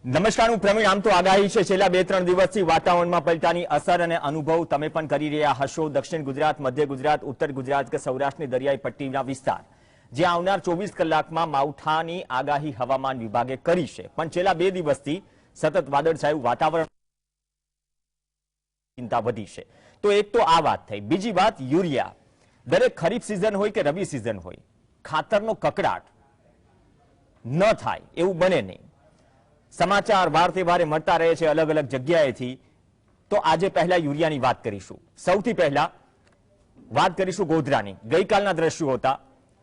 નમસ્કાર, હું પ્રવીણ. આમ તો આગાહી છે છેલ્લા 2-3 દિવસથી વાતાવરણમાં પલટાની અસર અને અનુભવ તમે પણ કરી રહ્યા હશો. દક્ષિણ ગુજરાત, મધ્ય ગુજરાત, ઉત્તર ગુજરાત કે સૌરાષ્ટ્રની દરિયાઈ પટ્ટીના વિસ્તાર જ્યાં આવનાર 24 કલાકમાં માવઠાની આગાહી હવામાન વિભાગે કરી છે, પણ છેલ્લા 2 દિવસથી સતત વાદળછાયું વાતાવરણ ચિંતા વધી છે. તો એક તો આ વાત થઈ. બીજી વાત, યુરિયા દરેક ખરીફ સિઝન હોય કે રવિ સિઝન હોય, ખાતરનો કકડાટ ન થાય એવું બને નહીં. સમાચાર વારતે વારે મળતા રહે છે અલગ અલગ જગ્યાએથી. તો આજે પહેલા યુરિયાની વાત કરીશું. સૌથી પહેલા વાત કરીશું ગોધરાની. ગઈકાલના દ્રશ્યો હતા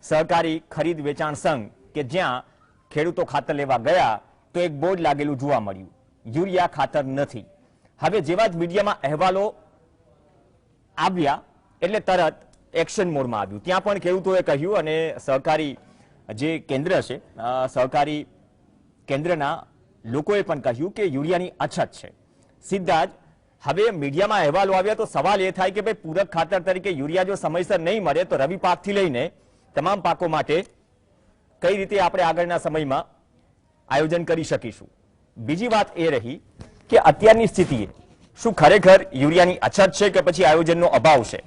સહકારી ખરીદ વેચાણ સંઘ કે જ્યાં ખેડૂતો ખાતર લેવા ગયા તો એક બોર્ડ લાગેલું જોવા મળ્યું, યુરિયા ખાતર નથી. હવે જેવા જ મીડિયામાં અહેવાલો આવ્યા એટલે તરત એક્શન મોડમાં આવ્યું. ત્યાં પણ ખેડૂતોએ કહ્યું અને સહકારી જે કેન્દ્ર છે, સહકારી કેન્દ્રના લોકોએ પણ કહ્યું કે યુરિયાની અછત છે. સીધા જ હવે મીડિયામાં અહેવાલો આવ્યા તો સવાલ એ થાય કે ભાઈ પૂરક ખાતર તરીકે યુરિયા જો સમયસર નહીં મળે તો રવિ પાકથી લઈને તમામ પાકો માટે કઈ રીતે આપણે આગળના સમયમાં આયોજન કરી શકીશું. બીજી વાત એ રહી કે અત્યારની સ્થિતિએ શું ખરેખર યુરિયાની અછત છે કે પછી આયોજનનો અભાવ છે?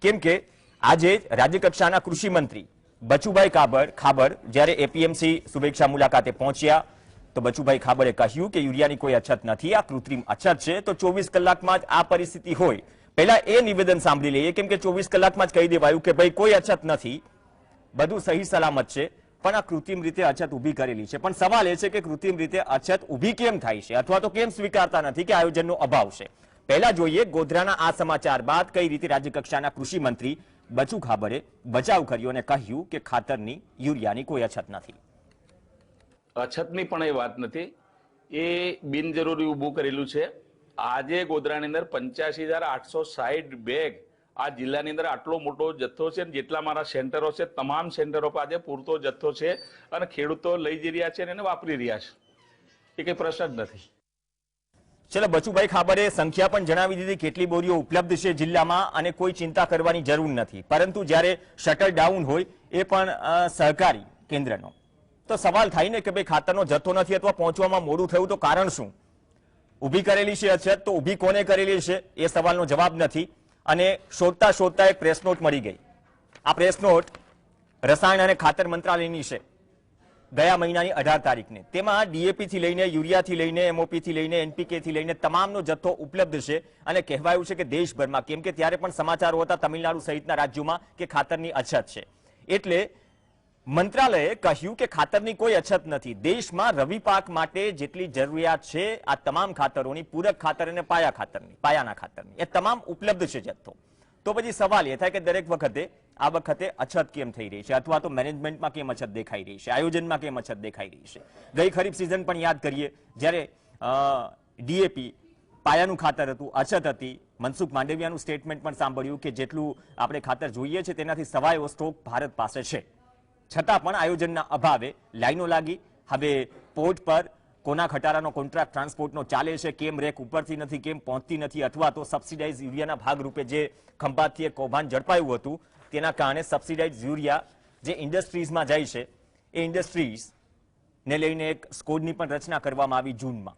કેમ કે આજે રાજ્ય કક્ષાના કૃષિ મંત્રી બચુભાઈ ખાબર જ્યારે એપીએમસી શુભેચ્છા મુલાકાતે પહોંચ્યા તો બચુભાઈ ખાબરે કહ્યું કે યુરિયાની કોઈ અછત નથી, આ કૃત્રિમ અછત છે. તો 24 કલાકમાં જ આ પરિસ્થિતિ હોય, પહેલા એ નિવેદન સાંભળી લઈએ. કેમ કે 24 કલાકમાં જ કહી દેવાયું કે ભાઈ કોઈ અછત નથી, બધું સહી સલામત છે, પણ આ કૃત્રિમ રીતે અછત ઊભી કરેલી છે. પણ સવાલ એ છે કે કૃત્રિમ રીતે અછત ઊભી કેમ થાય છે અથવા તો કેમ સ્વીકારતા નથી કે આયોજનનો અભાવ છે? પહેલા જોઈએ ગોધરાના આ સમાચાર બાદ કઈ રીતે રાજ્ય કક્ષાના કૃષિ મંત્રી બચુ ખાબરે બચાવ કર્યો અને કહ્યું કે ખાતરની યુરિયાની કોઈ અછત નથી. અછતની પણ એ વાત નથી, એ બિનજરૂરી ઊભું કરેલું છે. આજે ગોધરાની અંદર 85,860 બેગ આ જિલ્લાની અંદર આટલો મોટો જથ્થો છે. જેટલા મારા સેન્ટરો છે તમામ સેન્ટરો પર આજે પૂરતો જથ્થો છે અને ખેડૂતો લઈ જઈ રહ્યા છે અને એને વાપરી રહ્યા છે. એ કઈ પ્રશ્ન જ નથી. ચલો, બચુભાઈ ખાબરે સંખ્યા પણ જણાવી દીધી કેટલી બોરીઓ ઉપલબ્ધ છે જિલ્લામાં અને કોઈ ચિંતા કરવાની જરૂર નથી. પરંતુ જ્યારે શટર ડાઉન હોય એ પણ સહકારી કેન્દ્રનો, તો સવાલ થાય ને કે ભાઈ ખાતરનો જથ્થો નથી અથવા પહોંચવામાં મોડું થયું તો કારણ શું? ઊભી કરેલી છે અછત, તો ઊભી કોને કરેલી છે એ સવાલનો જવાબ નથી. અને શોધતા શોધતા એક પ્રેસ નોટ મળી ગઈ. આ પ્રેસ નોટ રસાયણ અને ખાતર મંત્રાલયની છે, ગયા મહિનાની 18 તારીખને. તેમાં ડીએપી થી લઈને યુરિયા થી લઈને એમઓપી થી લઈને એનપીકે થી લઈને તમામનો જથ્થો ઉપલબ્ધ છે. અને કહેવાયું છે કે દેશભરમાં, કેમ કે ત્યારે પણ સમાચારો હતા તમિલનાડુ સહિતના રાજ્યોમાં કે ખાતરની અછત છે, એટલે મંત્રાલયે કહ્યું કે ખાતરની કોઈ અછત નથી. દેશમાં રવિ પાક માટે જેટલી જરૂરિયાત છે આ તમામ ખાતરોની, પૂરક ખાતર અને પાયાના ખાતરની, એ તમામ ઉપલબ્ધ છે જથ્થો. તો પછી સવાલ એ થાય કે દરેક વખતે આ વખતે અછત કેમ થઈ રહી છે અથવા તો મેનેજમેન્ટમાં કેમ અછત દેખાઈ રહી છે, આયોજનમાં કેમ અછત દેખાઈ રહી છે? ગઈ ખરીફ સિઝન પણ યાદ કરીએ, જ્યારે ડીએપી પાયાનું ખાતર હતું, અછત હતી. મનસુખ માંડવિયાનું સ્ટેટમેન્ટ પણ સાંભળ્યું કે જેટલું આપણે ખાતર જોઈએ છે તેનાથી સવા એવો સ્ટોક ભારત પાસે છે. છતાં પણ આયોજનના અભાવે લાઈનો લાગી. હવે પોર્ટ પર કોના ખટારાનો કોન્ટ્રાક્ટ ટ્રાન્સપોર્ટનો ચાલે છે, કેમ રેક ઉપરથી નથી, કેમ પહોંચતી નથી, અથવા તો સબસિડાઇઝ યુરિયાના ભાગરૂપે જે ખંભાતથી એક કૌભાંડ ઝડપાયું હતું તેના કારણે સબસિડાઇઝ યુરિયા જે ઇન્ડસ્ટ્રીઝમાં જાય છે એ ઇન્ડસ્ટ્રીઝને લઈને એક સ્કોડની પણ રચના કરવામાં આવી જૂનમાં.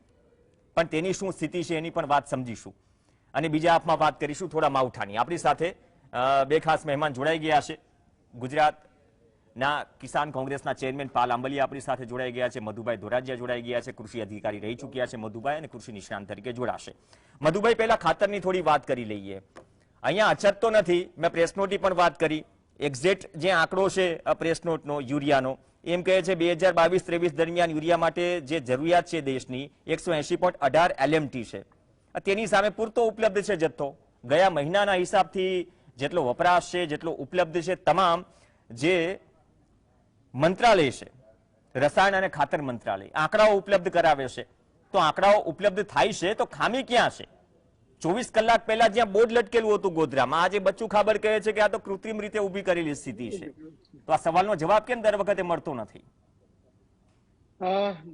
પણ તેની શું સ્થિતિ છે એની પણ વાત સમજીશું. અને બીજા આપમાં વાત કરીશું થોડા માવઠાની. આપણી સાથે બે ખાસ મહેમાન જોડાઈ ગયા છે. ગુજરાત ના કિસાન કોંગ્રેસના ચેરમેન પાલ આંબલિયા આપણી સાથે જોડાઈ ગયા છે. મધુભાઈ ધોરાજીયા જોડાઈ ગયા છે, કૃષિ અધિકારી રહી ચૂક્યા છે મધુભાઈ, અને કૃષિ નિષ્ણાંત તરીકે જોડાશે. મધુભાઈ, પહેલા ખાતરની થોડી વાત કરી લઈએ. અહીંયા અછત તો નથી, મેં પ્રેસ નોટની પણ વાત કરી. એક્ઝેક્ટ જે આંકડો છે પ્રેસ નોટનો યુરિયાનો, એમ કહે છે 2022-23 દરમિયાન યુરિયા માટે જે જરૂરિયાત છે દેશની 180.18 LMT છે. તેની સામે પૂરતો ઉપલબ્ધ છે જથ્થો. ગયા મહિનાના હિસાબથી જેટલો વપરાશ છે, જેટલો ઉપલબ્ધ છે, તમામ જે મંત્રાલય છે, રસાયણ અને ખાતર મંત્રાલય, આંકડાઓ ઉપલબ્ધ કરાવે છે. તો આંકડાઓ ઉપલબ્ધ થાય છે તો ખામી ક્યાં છે? 24 કલાક પહેલા જ્યાં બોર્ડ લટકેલું હતું ગોધરામાં, આજે બચ્ચુ ખાબર કહે છે કે આ તો કૃત્રિમ રીતે ઊભી કરેલી સ્થિતિ છે. તો આ સવાલનો જવાબ કેમ દર વખતે મળતો નથી?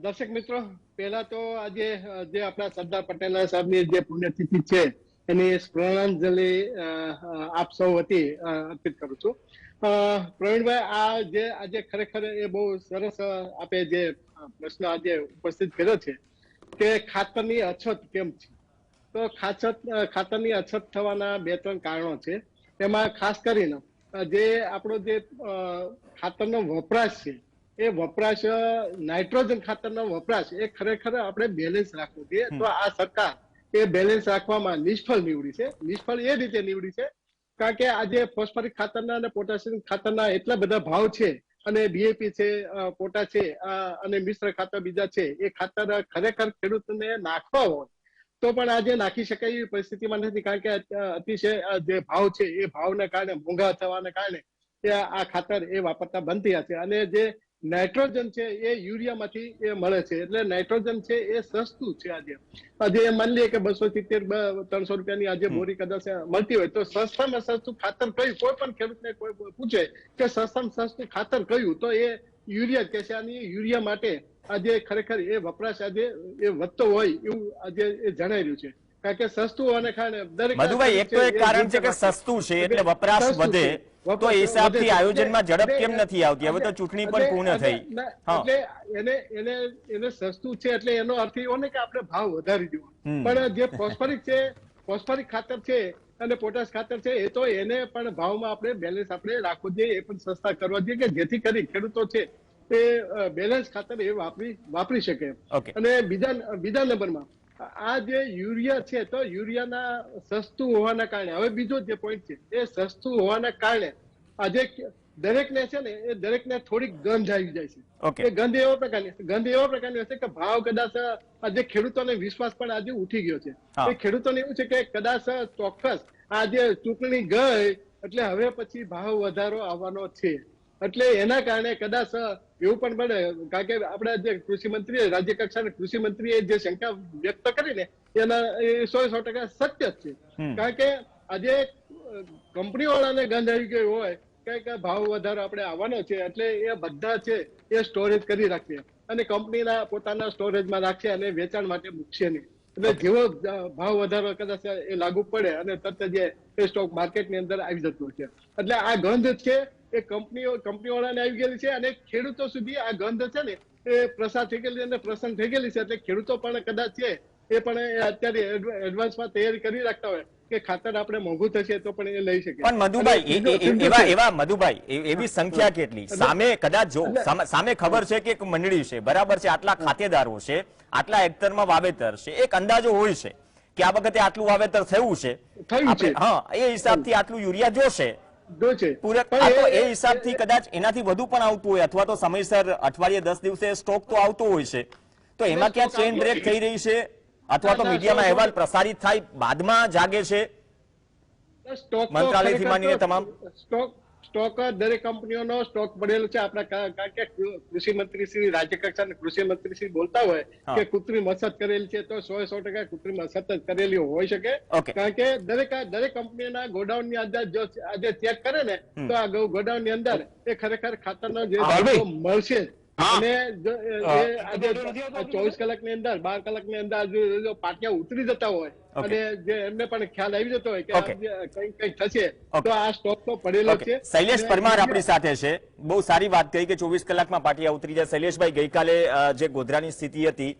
દર્શક મિત્રો, પહેલા તો આજે જે આપણા સરદાર પટેલ સાહેબની જે પુણ્યતિથિ છે એની સ્મરણાંજલિ આપ સૌ વતી અર્પિત કરું છું. પ્રવીણભાઈ, આ જે આજે ખરેખર એ બહુ સરસ આપે જે પ્રશ્ન આજે ઉપસ્થિત કર્યો છે કે ખાતરની અછત કેમ છે. તો ખાતરની અછત થવાના 2-3 કારણો છે. એમાં ખાસ કરીને જે આપણો જે ખાતરનો વપરાશ છે એ વપરાશ નાઇટ્રોજન ખાતરનો વપરાશ એ ખરેખર આપણે બેલેન્સ રાખવું જોઈએ. તો આ સરકાર એ બેલેન્સ રાખવામાં નિષ્ફળ નીવડી છે. નિષ્ફળ એ રીતે નીવડી છે કારણ કે આજે ફોસ્ફરિક ખાતરના અને પોટેશિયમ ખાતરના એટલા બધા ભાવ છે અને ડીએપી છે, પોટા છે અને મિશ્ર ખાતર બીજા છે, એ ખાતર ખરેખર ખેડૂતને નાખવા હોય તો પણ આજે નાખી શકાય એવી પરિસ્થિતિમાં નથી કારણ કે અતિશય જે ભાવ છે એ ભાવના કારણે, મોંઘા થવાના કારણે આ ખાતર એ વાપરતા બંધ થયા છે. અને જે નાઇટ્રોજન છે એ યુરિયામાંથી એ મળે છે એટલે નાઇટ્રોજન છે એ સસ્તું છે. આજે માની લઈએ કે 270-300 રૂપિયાની આજે બોરી કદાચ મળતી હોય તો સસ્તામાં સસ્તું ખાતર કયું, કોઈ પણ ખેડૂતને કોઈ પૂછે કે સસ્તામાં સસ્તું ખાતર કયું તો એ યુરિયા કે છે. અને યુરિયા માટે આજે ખરેખર એ વપરાશ આજે એ વધતો હોય એવું આજે એ જણાઈ રહ્યું છે કારણ કે સસ્તું હોવાને કારણે દરેક મધુભાઈ, એક તો એક કારણ છે કે સસ્તું છે એટલે વપરાશ વધે, તો એ હિસાબથી આયોજનમાં ઝડપ કેમ નથી આવતી? હવે તો ચૂંટણી પણ પૂર્ણ થઈ. એટલે એને સસ્તું છે એટલે એનો અર્થ એવો ને કે આપણે ભાવ વધારી દેવો, પણ જે ફોસ્ફરિક ખાતર છે અને પોટાશ ખાતર છે એ તો એને પણ ભાવમાં આપણે બેલેન્સ આપણે રાખવું જોઈએ, એ પણ સસ્તા કરવા જોઈએ કે જેથી કરી ખેડૂતો છે એ બેલેન્સ ખાતર એ વાપરી શકે. અને બીજા નંબરમાં આ જે યુરિયા છે તો યુરિયાના સસ્તું હોવાના કારણે, હવે બીજો જે પોઈન્ટ છે એ સસ્તું હોવાના કારણે આજે દરેકને છે ને એ દરેકને થોડીક ગંધ આવી જાય છે. એ ગંધ એવા પ્રકારની હશે કે ભાવ કદાચ આજે ખેડૂતોને વિશ્વાસ પણ આજે ઉઠી ગયો છે. એ ખેડૂતોને એવું છે કે કદાચ ચોક્કસ આજે ચૂંટણી ગઈ એટલે હવે પછી ભાવ વધારો આવવાનો છે. એટલે એના કારણે કદાચ એવું પણ બને કારણ કે આપણા જે કૃષિ મંત્રી, રાજ્ય કક્ષાના કૃષિ મંત્રીએ જે શંકા વ્યક્ત કરીને એના 100% સત્ય જ છે. કારણ કે આજે કંપની વાળાને ગંધ આવી ગઈ હોય કે ભાવ વધારો આપણે આવવાનો છે એટલે એ બધા છે એ સ્ટોરેજ કરી રાખશે અને કંપનીના પોતાના સ્ટોરેજમાં રાખશે અને વેચાણ માટે મૂકશે નહીં. એટલે જેવો ભાવ વધારો કદાચ એ લાગુ પડે અને તરત જ એ સ્ટોક માર્કેટની અંદર આવી જતો છે. એટલે આ ગંધ છે એ કંપનીવાળાને આવી ગયેલી છે અને ખેડૂતો સુધી આ ગંધ છે ને એ પ્રસાર થઈ ગયેલી અને પ્રસન્ન થઈ ગયેલી છે. એટલે ખેડૂતો પણ કદાચ છે એ પણ અત્યારે એડવાન્સમાં તૈયારી કરી રાખતા હોય કે ખાતર આપણે મોંઘું થશે તો પણ એ લઈ શકે. પણ મધુભાઈ એવી સંખ્યા કેટલી સામે કદાચ જો સામે ખબર છે કે એક મંડળી છે, બરાબર છે, આટલા ખાતેદારો છે, આટલા હેક્ટરમાં વાવેતર છે, એક અંદાજો હોય છે કે આ વખતે આટલું વાવેતર થયું છે, હા, એ હિસાબથી આટલું યુરિયા જોશે એ હિસાબથી કદાચ એનાથી વધુ પણ આવતું હોય અથવા તો સમયસર અઠવાડિયે 10 દિવસે સ્ટોક તો આવતો હોય છે, તો એમાં ક્યાં ચેઇન બ્રેક થઈ રહી છે અથવા તો મીડિયામાં અહેવાલ પ્રસારિત થાય બાદમાં જાગે છે મંત્રાલયથી માંડીને તમામ સ્ટોક દરેક કંપનીઓનો સ્ટોક પડેલો છે. આપણા કારણ કે કૃષિ મંત્રી શ્રી, રાજ્ય કક્ષાના કૃષિ મંત્રી શ્રી બોલતા હોય કે કૃત્રિમ અછત કરેલી છે તો 100% કૃત્રિમ અછત જ કરેલી હોઈ શકે. કારણ કે દરેક કંપનીના ગોડાઉન ની અંદર જો આજે ચેક કરે ને તો આ ગોડાઉન ની અંદર એ ખરેખર ખાતરનો જે મળશે અને આજે 24 કલાકની અંદર 12 કલાકની અંદર જો પાટિયા ઉતરી જતા હોય અને જે એમને પણ ખ્યાલ આવી જતો હોય કે કંઈક થશે તો આ સ્ટોક તો પડેલો છે. શૈલેષ પરમાર આપણી સાથે છે. બહુ સારી વાત કહી કે 24 કલાકમાં પાટિયા ઉતરી જાય. શૈલેષભાઈ, ગઈકાલે જે ગોધરાની સ્થિતિ હતી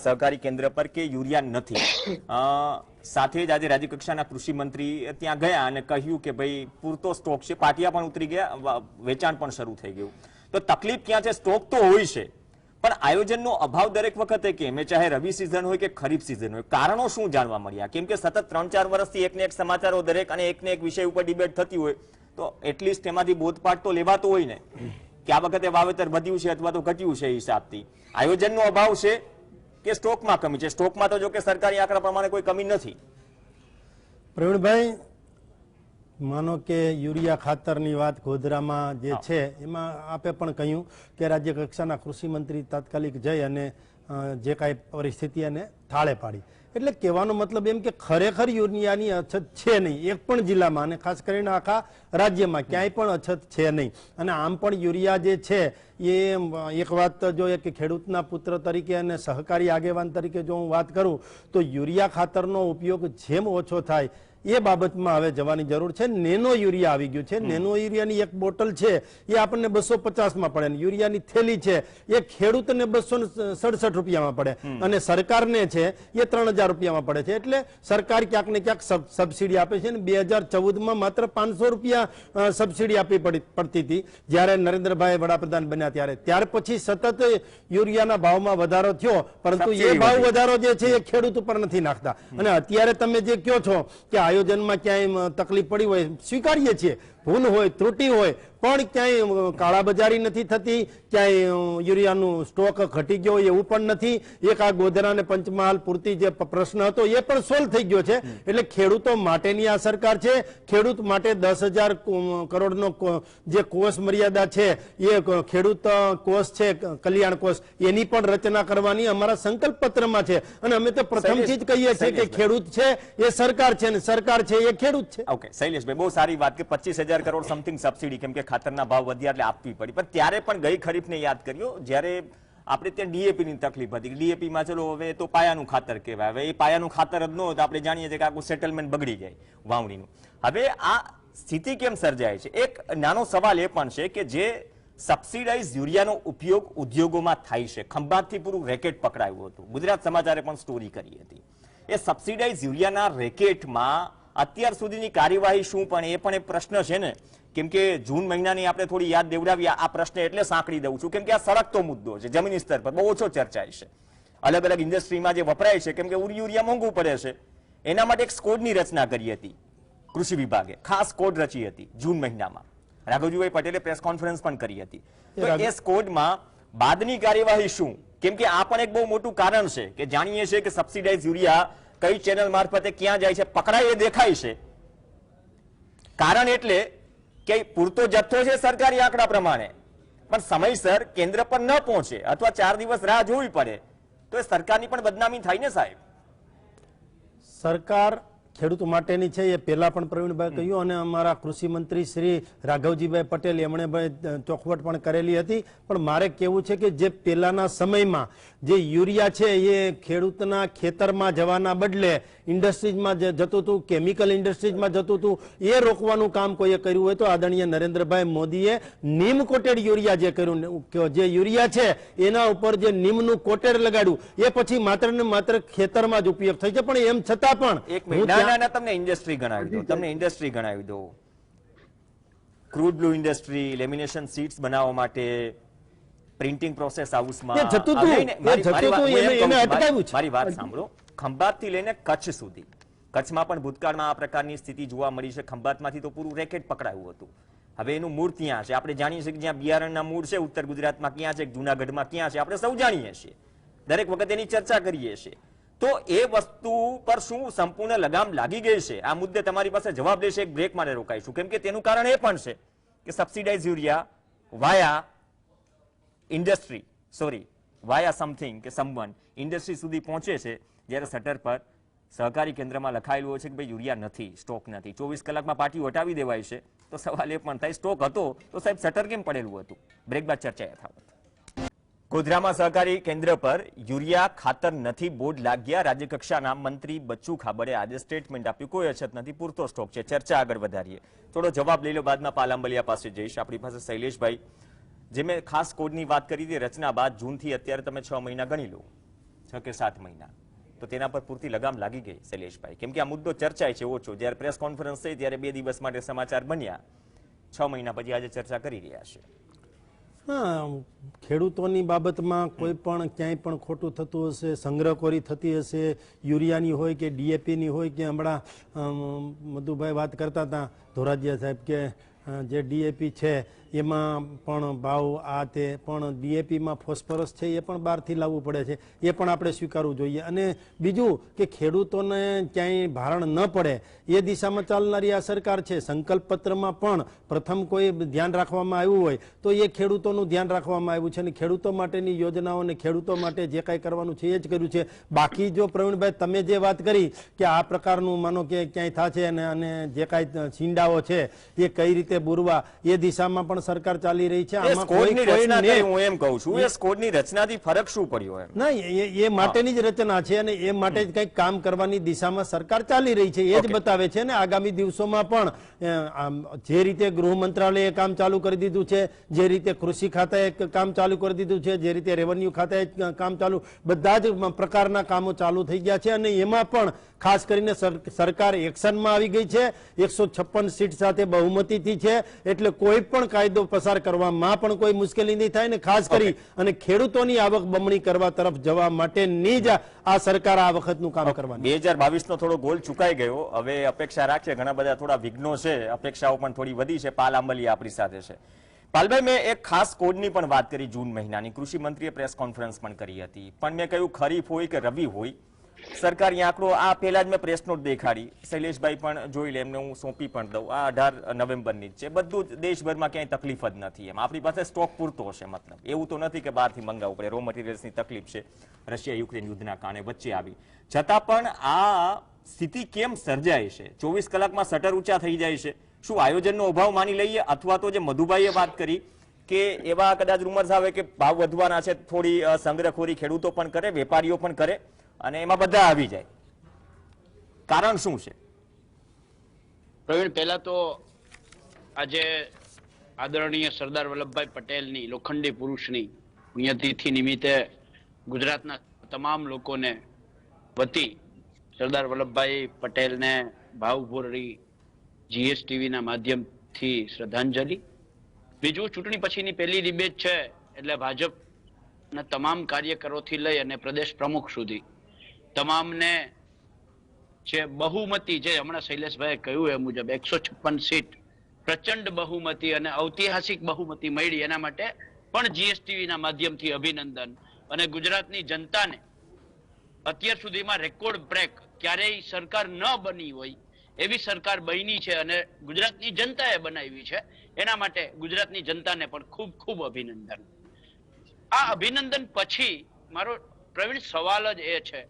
સહકારી કેન્દ્ર પર કે યુરિયા નથી, સાથે જ આજે રાજ્ય કક્ષાના કૃષિ મંત્રી ત્યાં ગયા અને કહ્યું કે ભાઈ પૂરતો સ્ટોક છે, પાટિયા પણ ઉતરી ગયા, વેચાણ પણ શરૂ થઈ ગયું. તો તકલીફ ક્યાં છે? સ્ટોક તો હોય છે પણ આયોજનનો અભાવ દરેક વખતે કેમ, ચાહે રવિ સિઝન હોય કે ખરીફ સિઝન હોય, કારણો શું જાણવા મળ્યા? કેમ કે સતત 3-4 વર્ષથી એકને એક સમાચારો દરેક અને એકને એક વિષય ઉપર ડિબેટ થતી હોય તો એટલીસ્ટ એમાંથી બોધપાઠ તો લેવાતો હોય ને કે આ વખતે વાવેતર વધ્યું છે અથવા તો ઘટ્યું છે. હિસાબથી આયોજનનો અભાવ છે કે સ્ટોકમાં કમી છે? સ્ટોકમાં તો જો કે સરકારી આંકડા પ્રમાણે કોઈ કમી નથી. પ્રવીણભાઈ, માનો કે યુરિયા ખાતરની વાત ગોધરામાં જે છે એમાં આપે પણ કહ્યું કે રાજ્ય કક્ષાના કૃષિ મંત્રી તાત્કાલિક જઈ અને જે કાંઈ પરિસ્થિતિ એને થાળે પાડી. એટલે કહેવાનો મતલબ એમ કે ખરેખર યુરિયાની અછત છે નહીં એક પણ જિલ્લામાં અને ખાસ કરીને આખા રાજ્યમાં ક્યાંય પણ અછત છે નહીં. અને આમ પણ યુરિયા જે છે એ એક વાત જો કે ખેડૂતના પુત્ર તરીકે અને સહકારી આગેવાન તરીકે જો હું વાત કરું તો યુરિયા ખાતરનો ઉપયોગ જેમ ઓછો થાય એ બાબતમાં હવે જવાની જરૂર છે. નેનો યુરિયા આવી ગયું છે. નેનો યુરિયાની એક બોટલ છે એ આપણને 250 માં પડે, યુરિયાની થેલી છે એ ખેડૂતને 267 રૂપિયામાં પડે અને સરકારને છે એ 3000 રૂપિયામાં પડે છે. એટલે સરકાર ક્યાંક ને ક્યાંક સબસિડી આપે છે. 2014માં માત્ર 500 રૂપિયા સબસિડી આપવી પડતી હતી જ્યારે નરેન્દ્રભાઈ વડાપ્રધાન બન્યા ત્યારે. ત્યાર પછી સતત યુરિયાના ભાવમાં વધારો થયો, પરંતુ એ ભાવ વધારો જે છે એ ખેડૂત ઉપર નથી નાખતા. અને અત્યારે તમે જે કહો છો કે આયોજનમાં ક્યાંય તકલીફ પડી હોય, સ્વીકારીએ છીએ, ભૂલ હોય, ત્રુટિ હોય, પણ ક્યાંય કાળાબજારી નથી થતી, ક્યાંય યુરિયાનું સ્ટોક ઘટી ગયો એવું પણ નથી. એક આ ગોધરા અને પંચમહાલ પૂરતી જે પ્રશ્ન હતો એ પણ સોલ્વ થઈ ગયો છે. એટલે ખેડૂતો માટેની આ સરકાર છે. ખેડૂત માટે 10,000 કરોડનો જે કોષ મર્યાદા છે એ ખેડૂત કોષ છે, કલ્યાણ કોષ, એની પણ રચના કરવાની અમારા સંકલ્પ પત્રમાં છે. અને અમે તો પ્રથમથી જ કહીએ છીએ કે ખેડૂત છે એ સરકાર છે અને સરકાર છે એ ખેડૂત છે. ઓકે શૈલેષભાઈ, બહુ સારી વાત કે 25,000 કરોડ સમથિંગ સબસિડી, કેમ કે ખાતરના ભાવ વધ્યા એટલે આપવી પડી. પણ ત્યારે પણ ગઈ ખરીફને યાદ કર્યો જ્યારે આપણે ત્યાં ડીએપી ની તકલીફ હતી. ડીએપી માં ચલો હવે તો પાયાનું ખાતર કહેવાય, હવે એ પાયાનું ખાતર જ ન હોય તો આપણે જાણીએ છીએ કે આખું સેટલમેન્ટ બગડી જાય વાવણીનું. હવે આ સ્થિતિ કેમ સર્જાય છે? એક નાનો સવાલ એ પણ છે કે જે સબસિડાઇઝ યુરિયાનો ઉપયોગ ઉદ્યોગોમાં થાય છે, ખંભાતથી પૂરું રેકેટ પકડાયું હતું, ગુજરાત સમાચારે પણ સ્ટોરી કરી હતી. એ સબસિડાઇઝ યુરિયાના રેકેટમાં અત્યાર સુધીની કાર્યવાહી શું, પણ એ પણ એક પ્રશ્ન છે ને. કેમ કે જૂન મહિનાની આપણે થોડી યાદ દેવડાવી આ પ્રશ્ન એટલે સાંકળી દઉં છું કેમ કે આ સળગતો મુદ્દો છે, જમીન સ્તર પર બહુ ઓછો ચર્ચાય છે. અલગ અલગ ઇન્ડસ્ટ્રીમાં જે વપરાય છે, કેમ કે યુરિયા મોંઘું પડે છે, એના માટે એક સ્કોડની રચના કરી હતી કૃષિ વિભાગે, ખાસ કોડ રચી હતી જૂન મહિનામાં. રાઘવજીભાઈ પટેલે પ્રેસ કોન્ફરન્સ પણ કરી હતી. તો એ સ્કોડમાં બાદની કાર્યવાહી શું? કેમ કે આ પણ એક બહુ મોટું કારણ છે કે જાણીએ છીએ કે સબસિડાઇઝ યુરિયા કઈ ચેનલ મારફતે ક્યાં જાય છે, પકડાય એ દેખાય છે. કારણ એટલે કે પૂરતો જથ્થો છે સરકારી આંકડા પ્રમાણે, પણ સમયસર કેન્દ્ર પર ન પહોંચે અથવા 4 દિવસ રાહ જોવી પડે તો એ સરકારની પણ બદનામી થાય ને સાહેબ. સરકાર ખેડૂત માટેની છે એ પહેલા પણ પ્રવીણભાઈ કહ્યું અને અમારા કૃષિ મંત્રી શ્રી રાઘવજીભાઈ પટેલ એમણે ચોખવટ પણ કરેલી હતી. પણ મારે કહેવું છે કે જે પહેલાના સમયમાં જે યુરિયા છે એ ખેડૂતના ખેતરમાં જવાના બદલે ઇન્ડસ્ટ્રીઝમાં જતું હતું, કેમિકલ ઇન્ડસ્ટ્રીઝમાં જતું હતું, એ રોકવાનું કામ કોઈએ કર્યું હોય તો આદરણીય નરેન્દ્રભાઈ મોદીએ નીમ કોટેડ યુરિયા જે કર્યું, જે યુરિયા છે એના ઉપર જે નીમનું કોટેડ લગાડ્યું, એ પછી માત્ર ને માત્ર ખેતરમાં જ ઉપયોગ થઈ છે. પણ એમ છતાં પણ તમને ઇન્ડસ્ટ્રી ગણાવી દો, તમને ઇન્ડસ્ટ્રી ગણાવી દો, crude blue industry, lamination sheets બનાવવા માટે, પ્રિન્ટિંગ પ્રોસેસ હાઉસમાં મારી વાત સાંભળો. ખંભાતથી લઈને કચ્છ સુધી, કચ્છમાં પણ ભૂતકાળમાં આ પ્રકારની સ્થિતિ જોવા મળી છે. ખંભાતમાંથી તો પૂરું રેકેટ પકડાયું હતું. હવે એનું મૂળ ત્યાં છે. આપણે જાણીએ છીએ કે જ્યાં બિયારણના મૂળ છે ઉત્તર ગુજરાતમાં ક્યાં છે, જુનાગઢમાં ક્યાં છે, આપણે સૌ જાણીએ છીએ, દરેક વખત એની ચર્ચા કરીએ છીએ. તો એ વસ્તુ પર શું સંપૂર્ણ લગામ લાગી ગઈ છે? આ મુદ્દે તમારી પાસે જવાબ લેશે. એક બ્રેક માટે રોકાઈશું કેમ કે તેનું કારણ એ પણ છે કે સબસિડાઇઝ યુરિયા વાયા ઇન્ડસ્ટ્રી, વાયા સમથિંગ કે સમવન ઇન્ડસ્ટ્રી સુધી પહોંચે છે, જ્યારે શટર પર સહકારી કેન્દ્રમાં લખાયેલું હોય છે કે ભાઈ યુરિયા નથી, સ્ટોક નથી. 24 કલાકમાં પાટીઓ હટાવી દેવાય છે. તો સવાલ એ પણ થાય સ્ટોક હતો તો સાહેબ શટર કેમ પડેલું હતું? બ્રેક બાદ ચર્ચા યથાવત. ગોધરામાં સહકારી કેન્દ્ર પર યુરિયા ખાતર નથી બોર્ડ લાગ્યા. રાજ્ય કક્ષાના મંત્રી બચ્ચુ ખાબડે આજે સ્ટેટમેન્ટ આપ્યું, કોઈ અછત નથી, પૂરતો સ્ટોક છે. ચર્ચા આગળ વધારીએ, થોડો જવાબ લઈ લો, બાદમાં પાલાંબલિયા પાસે જઈશ. આપણી પાસે શૈલેષભાઈ, જે મેં ખાસ કોડની વાત કરી હતી રચના બાદ જૂનથી અત્યારે તમે 6 મહિના ગણી લો, 6 કે 7 મહિના, તો તેના પર પૂરતી લગામ લાગી ગઈ શૈલેષભાઈ? કેમ કે આ મુદ્દો ચર્ચાય છે ઓછો. જ્યારે પ્રેસ કોન્ફરન્સ થઈ ત્યારે 2 દિવસ માટે સમાચાર બન્યા, 6 મહિના પછી આજે ચર્ચા કરી રહ્યા છે. હા, ખેડૂતોની બાબતમાં કોઈ પણ ક્યાંય પણ ખોટું થતું હશે, સંગ્રહખોરી થતી હશે, યુરિયાની હોય કે ડીએપીની હોય કે હમણાં મધુભાઈ વાત કરતા હતા ધોરાજીયા સાહેબ કે જે ડીએપી છે એમાં પણ ભાવ આ તે, પણ ડીએપીમાં ફોસ્ફરસ છે એ પણ બહારથી લાવવું પડે છે, એ પણ આપણે સ્વીકારવું જોઈએ. અને બીજું કે ખેડૂતોને ક્યાંય ભારણ ન પડે એ દિશામાં ચાલનારી આ સરકાર છે. સંકલ્પ પત્રમાં પણ પ્રથમ કોઈ ધ્યાન રાખવામાં આવ્યું હોય તો એ ખેડૂતોનું ધ્યાન રાખવામાં આવ્યું છે અને ખેડૂતો માટેની યોજનાઓ અને ખેડૂતો માટે જે કાંઈ કરવાનું છે એ જ કર્યું છે. બાકી જો પ્રવીણભાઈ તમે જે વાત કરી કે આ પ્રકારનું માનો કે ક્યાંય થશે અને જે કાંઈ છીંડાઓ છે એ કઈ રીતે બુરવા, એ દિશામાં પણ સરકાર ચાલી રહી છે. એ આમાં સ્કોડની રચના કોઈને- કરી, હું એમ કહું છું, એ સ્કોડની રચનાથી ફરક શું પડ્યો એમ? ના, એ માટેની જ રચના છે અને એ માટે જ કંઈક કામ કરવાની દિશામાં સરકાર ચાલી રહી છે, એ જ બતાવે છે ને. આગામી દિવસોમાં પણ જે રીતે ગૃહ મંત્રાલયે કામ ચાલુ કરી દીધું છે, જે રીતે કૃષિ ખાતાએ કામ ચાલુ કરી દીધું છે, જે રીતે રેવન્યુ ખાતાએ કામ ચાલુ, બધા જ પ્રકારના કામો ચાલુ થઈ ગયા છે. અને એમાં પણ ખાસ કરીને સરકાર એક્શનમાં આવી ગઈ છે. 156 સીટ સાથે બહુમતીથી છે, એટલે કોઈ પણ કાયદો પસાર કરવામાં પણ કોઈ મુશ્કેલી નહીં થાય ને. ખાસ કરી અને ખેડૂતોની આવક બમણી કરવા તરફ જવા માટેની જ આ સરકાર આ વખતનું કામ કરવાની. 2022 થોડો ગોલ ચુકાઈ ગયો. હવે અપેક્ષા રાખીએ, ઘણા બધા થોડા વિઘ્નો છે, અપેક્ષાઓ પણ થોડી વધી છે. પાલ આંબલિયા આપણી સાથે છે. પાલભાઈ, મેં એક ખાસ કોડની પણ વાત કરી જૂન મહિનાની. કૃષિ મંત્રીએ પ્રેસ કોન્ફરન્સ પણ કરી હતી, પણ મેં કહ્યું ખરીફ હોય કે રવિ હોય, સરકારી આંકડો આ પહેલા જ મેં પ્રેસ નોટ દેખાડી, શૈલેષભાઈ પણ જોઈ લે, એમને હું સોંપી પણ દઉં. આ 18 નવેમ્બરની જ છે. બધું જ દેશભરમાં ક્યાંય તકલીફ જ નથી. એમ આપણી પાસે સ્ટોક પૂરતો હશે. મતલબ એવું તો નથી કે બહારથી મંગાવવું પડે. રો મટીરિયલ્સની તકલીફ છે, રશિયા યુક્રેન યુદ્ધના કારણે વચ્ચે આવી, છતાં પણ આ સ્થિતિ કેમ સર્જાય છે? 24 કલાકમાં શટર ઊંચા થઈ જાય છે. શું આયોજનનો અભાવ માની લઈએ, અથવા તો જે મધુભાઈએ વાત કરી કે એવા કદાચ રૂમર્સ આવે કે ભાવ વધવાના છે, થોડી સંગ્રહખોરી ખેડૂતો પણ કરે, વેપારીઓ પણ કરે, અને એમાં બધા આવી જાય? કારણ શું છે? પ્રવીણ, પહેલા તો આજે આદરણીય સરદાર વલ્લભભાઈ પટેલની, લોખંડી પુરુષની પુણ્યતિથિ નિમિત્તે ગુજરાતના તમામ લોકોને વતી સરદાર વલ્લભભાઈ પટેલને ભાવભરી GSTVના માધ્યમથી શ્રદ્ધાંજલિ. બીજું, ચૂંટણી પછીની પહેલી ડિબેટ છે, એટલે ભાજપના તમામ કાર્યકરોથી લઈ અને પ્રદેશ પ્રમુખ સુધી તમામને જે બહુમતી, જે હમણાં શૈલેષભાઈએ કહ્યું એ મુજબ 156 સીટ પ્રચંડ બહુમતી અને ઐતિહાસિક બહુમતી મળી, એના માટે પણ GSTVના માધ્યમથી અભિનંદન. અને ગુજરાતની જનતાને અત્યાર સુધીમાં રેકોર્ડ બ્રેક, ક્યારેય સરકાર ન બની હોય એવી સરકાર બની છે અને ગુજરાતની જનતાએ બનાવી છે. એના માટે ગુજરાતની જનતાને પણ ખૂબ ખૂબ અભિનંદન. આ અભિનંદન પછી મારો પ્રવીણ સવાલ જ એ છે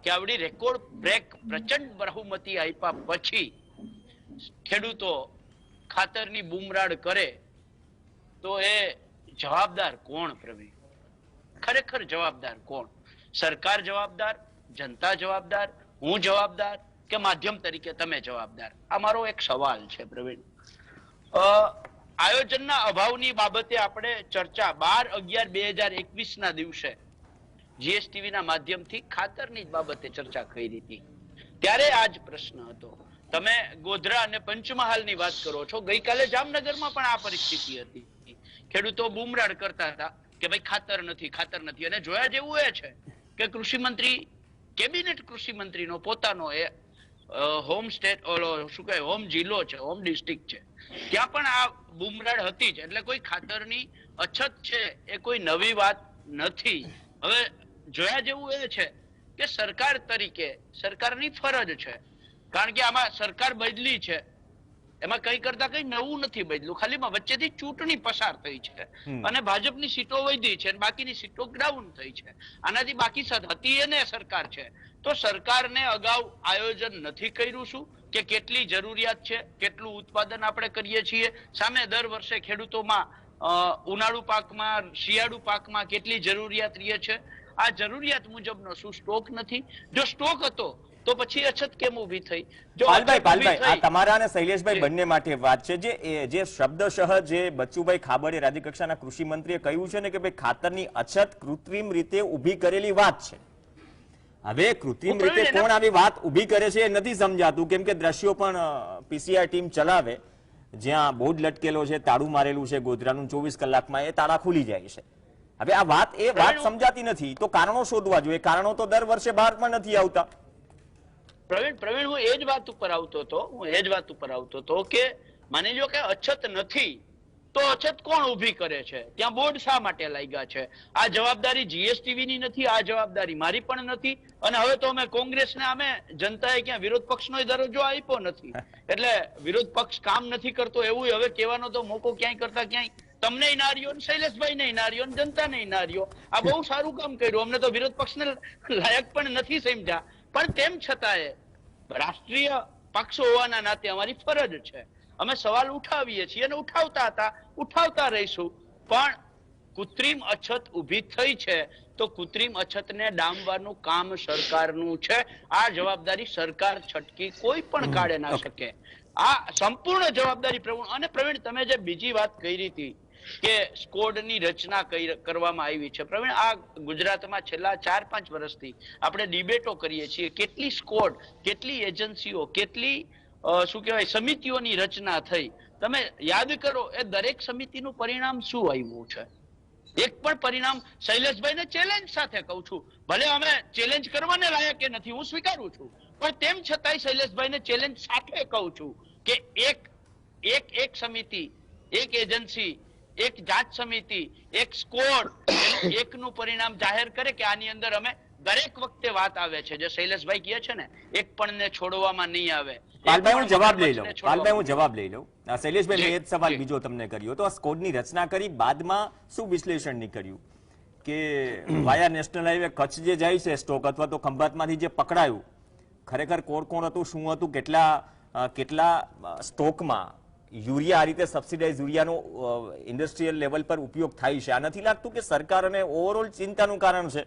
કે આવડી રેકોર્ડ બ્રેક પ્રચંડ બહુમતી આપ્યા પછી ખેડૂતો ખાતરની બૂમરાડ કરે તો એ જવાબદાર કોણ? પ્રવીણ, ખરેખર જવાબદાર કોણ? સરકાર જવાબદાર, જનતા જવાબદાર, હું જવાબદાર, કે માધ્યમ તરીકે તમે જવાબદાર? આ મારો એક સવાલ છે પ્રવીણ. આયોજનના અભાવની બાબતે આપણે ચર્ચા 12/11/2021 દિવસે GSTVના માધ્યમથી ખાતરની બાબતે ચર્ચા કરી હતી. ત્યારે આ જ પ્રશ્ન હતો. તમે ગોધરા અને પંચમહાલની વાત કરો છો. ગઈકાલે જામનગરમાં પણ આ પરિસ્થિતિ હતી. ખેડૂતો બૂમરાડ કરતા હતા કે ભાઈ ખાતર નથી, ખાતર નથી. અને જોયા જેવું એ છે કે કૃષિ મંત્રી, કેબિનેટ કૃષિ મંત્રીનો પોતાનો એ હોમ સ્ટેટ, શું કહેવાય, હોમ જિલ્લો છે, હોમ ડિસ્ટ્રિક્ટ છે, ત્યાં પણ આ બૂમરાડ હતી જ. એટલે કોઈ ખાતરની અછત છે એ કોઈ નવી વાત નથી. હવે જોયા જેવું એ છે કે સરકાર તરીકે સરકારની ફરજ છે, કારણ કે આમાં સરકાર બદલી છે, એમાં કઈ કરતા કઈ નવું નથી બદલું, ખાલી વચ્ચેથી ચૂંટણી પસાર થઈ છે અને ભાજપની સીટો વધી છે અને બાકીની સીટો ડાઉન થઈ છે. આનાથી બાકી હતી એને સરકાર છે. તો સરકારને અગાઉ આયોજન નથી કર્યું શું કે કેટલી જરૂરિયાત છે, કેટલું ઉત્પાદન આપણે કરીએ છીએ, સામે દર વર્ષે ખેડૂતોમાં ઉનાળુ પાકમાં, શિયાળુ પાકમાં કેટલી જરૂરિયાત રહે છે, આ જરૂરિયાત મુજબનો શું સ્ટોક નથી? જો સ્ટોક હતો તો પછી અછત કેમ ઊભી થઈ? જો પાલભાઈ, આ તમારા અને શૈલેષભાઈ બંને માટે વાત છે. જે શબ્દશઃ જે બચ્ચુભાઈ ખાબડે, રાજ્ય કક્ષાના કૃષિ મંત્રીએ કહ્યું છે ને કે ભાઈ ખાતરની અછત કૃત્રિમ રીતે ઊભી કરેલી વાત છે. હવે કૃત્રિમ રીતે કોણ આવી વાત ઊભી કરે છે એ નથી સમજાતું, કેમ કે દ્રશ્યો પણ PCI ટીમ ચલાવે, જ્યાં બોર્ડ લટકેલો છે, તાળું મારેલું છે ગોધરાનું, 24 કલાકમાં એ તાળા ખુલી જાય છે. હવે આ વાત સમજાતી નથી. તો કારણો શોધવા જોઈએ. કારણો તો દર વર્ષે બહાર પણ નથી આવતા. પ્રવીણ, હું એ જ વાત ઉપર આવતો હતો કે માની લો કે અછત નથી તો અછત કોણ ઊભી કરે છે? ત્યાં બોર્ડ શા માટે લાગ્યા છે? આ જવાબદારી GSTVની નથી, આ જવાબદારી મારી પણ નથી. અને હવે તો અમે કોંગ્રેસને, અમે જનતાએ ક્યાં વિરોધ પક્ષનો દરજ્જો આપ્યો નથી, એટલે વિરોધ પક્ષ કામ નથી કરતો એવું હવે કહેવાનો તો મોકો ક્યાંય કરતા ક્યાંય તમને ના રહ્યો, શૈલેષભાઈ ને ના રહ્યો, જનતાને ના રહ્યો. આ બહુ સારું કામ કર્યું. અમને તો વિરોધ પક્ષને લાયક પણ નથી સમજ્યા. પણ તેમ છતાંય રાષ્ટ્રીય પક્ષ હોવાના નાતે અમારી ફરજ છે અમે સવાલ ઉઠાવીએ છીએ અને ઉઠાવતા હતા, ઉઠાવતા રહીશું. પણ કૃત્રિમ અછત ઊભી થઈ છે તો કૃત્રિમ અછતને ડામવાનું કામ સરકારનું છે. આ જવાબદારી સરકાર છટકી કોઈ પણ કાઢે ના શકે. આ સંપૂર્ણ જવાબદારી પ્રવીણ. અને પ્રવીણ, તમે જે બીજી વાત કરી હતી કે સ્કોડની રચના કરવામાં આવી છે, પ્રવીણ, આ ગુજરાતમાં છેલ્લા 4-5 વર્ષથી આપણે ડિબેટો કરીએ છીએ કેટલી સ્કોડ, કેટલી એજન્સીઓ, કેટલી શું કહેવાય સમિતિઓની રચના થઈ. તમે યાદ કરો એ દરેક સમિતિનું પરિણામ શું આવ્યું છે? એક પણ પરિણામ. શૈલેષભાઈને ચેલેન્જ સાથે કહું છું, ભલે અમે ચેલેન્જ કરવાને લાયક કે નથી હું સ્વીકારું છું, પણ તેમ છતાંય શૈલેષભાઈને ચેલેન્જ સાથે કહું છું કે એક સમિતિ, એક એજન્સી, એક જાંચ સમિતિ, એક સ્કોડ એકનું પરિણામ જાહેર કરે કે આની અંદર અમે દરેક વખતે વાત આવે છે જે શૈલેષભાઈ કહે છે ને, એક પણ ને છોડવામાં નહીં આવે. પાલભાઈ હું જવાબ લઈ લઉં. શૈલેષભાઈ, મેં એ જ સવાલ બીજો તમને કર્યો તો આ સ્કોડની રચના કરી બાદમાં શું વિશ્લેષણ નીકળ્યું કે વાયા નેશનલ હાઈવે કચ્છ જે જાય છે સ્ટોક અથવા તો ખંભાતમાંથી જે પકડાયું, ખરેખર કોણ હતું, શું હતું, કેટલા સ્ટોકમાં યુરિયા આ રીતે સબસિડાઇઝ યુરિયાનો ઇન્ડસ્ટ્રીયલ લેવલ પર ઉપયોગ થાય છે? આ નથી લાગતું કે સરકાર અને ઓવરઓલ ચિંતાનું કારણ છે?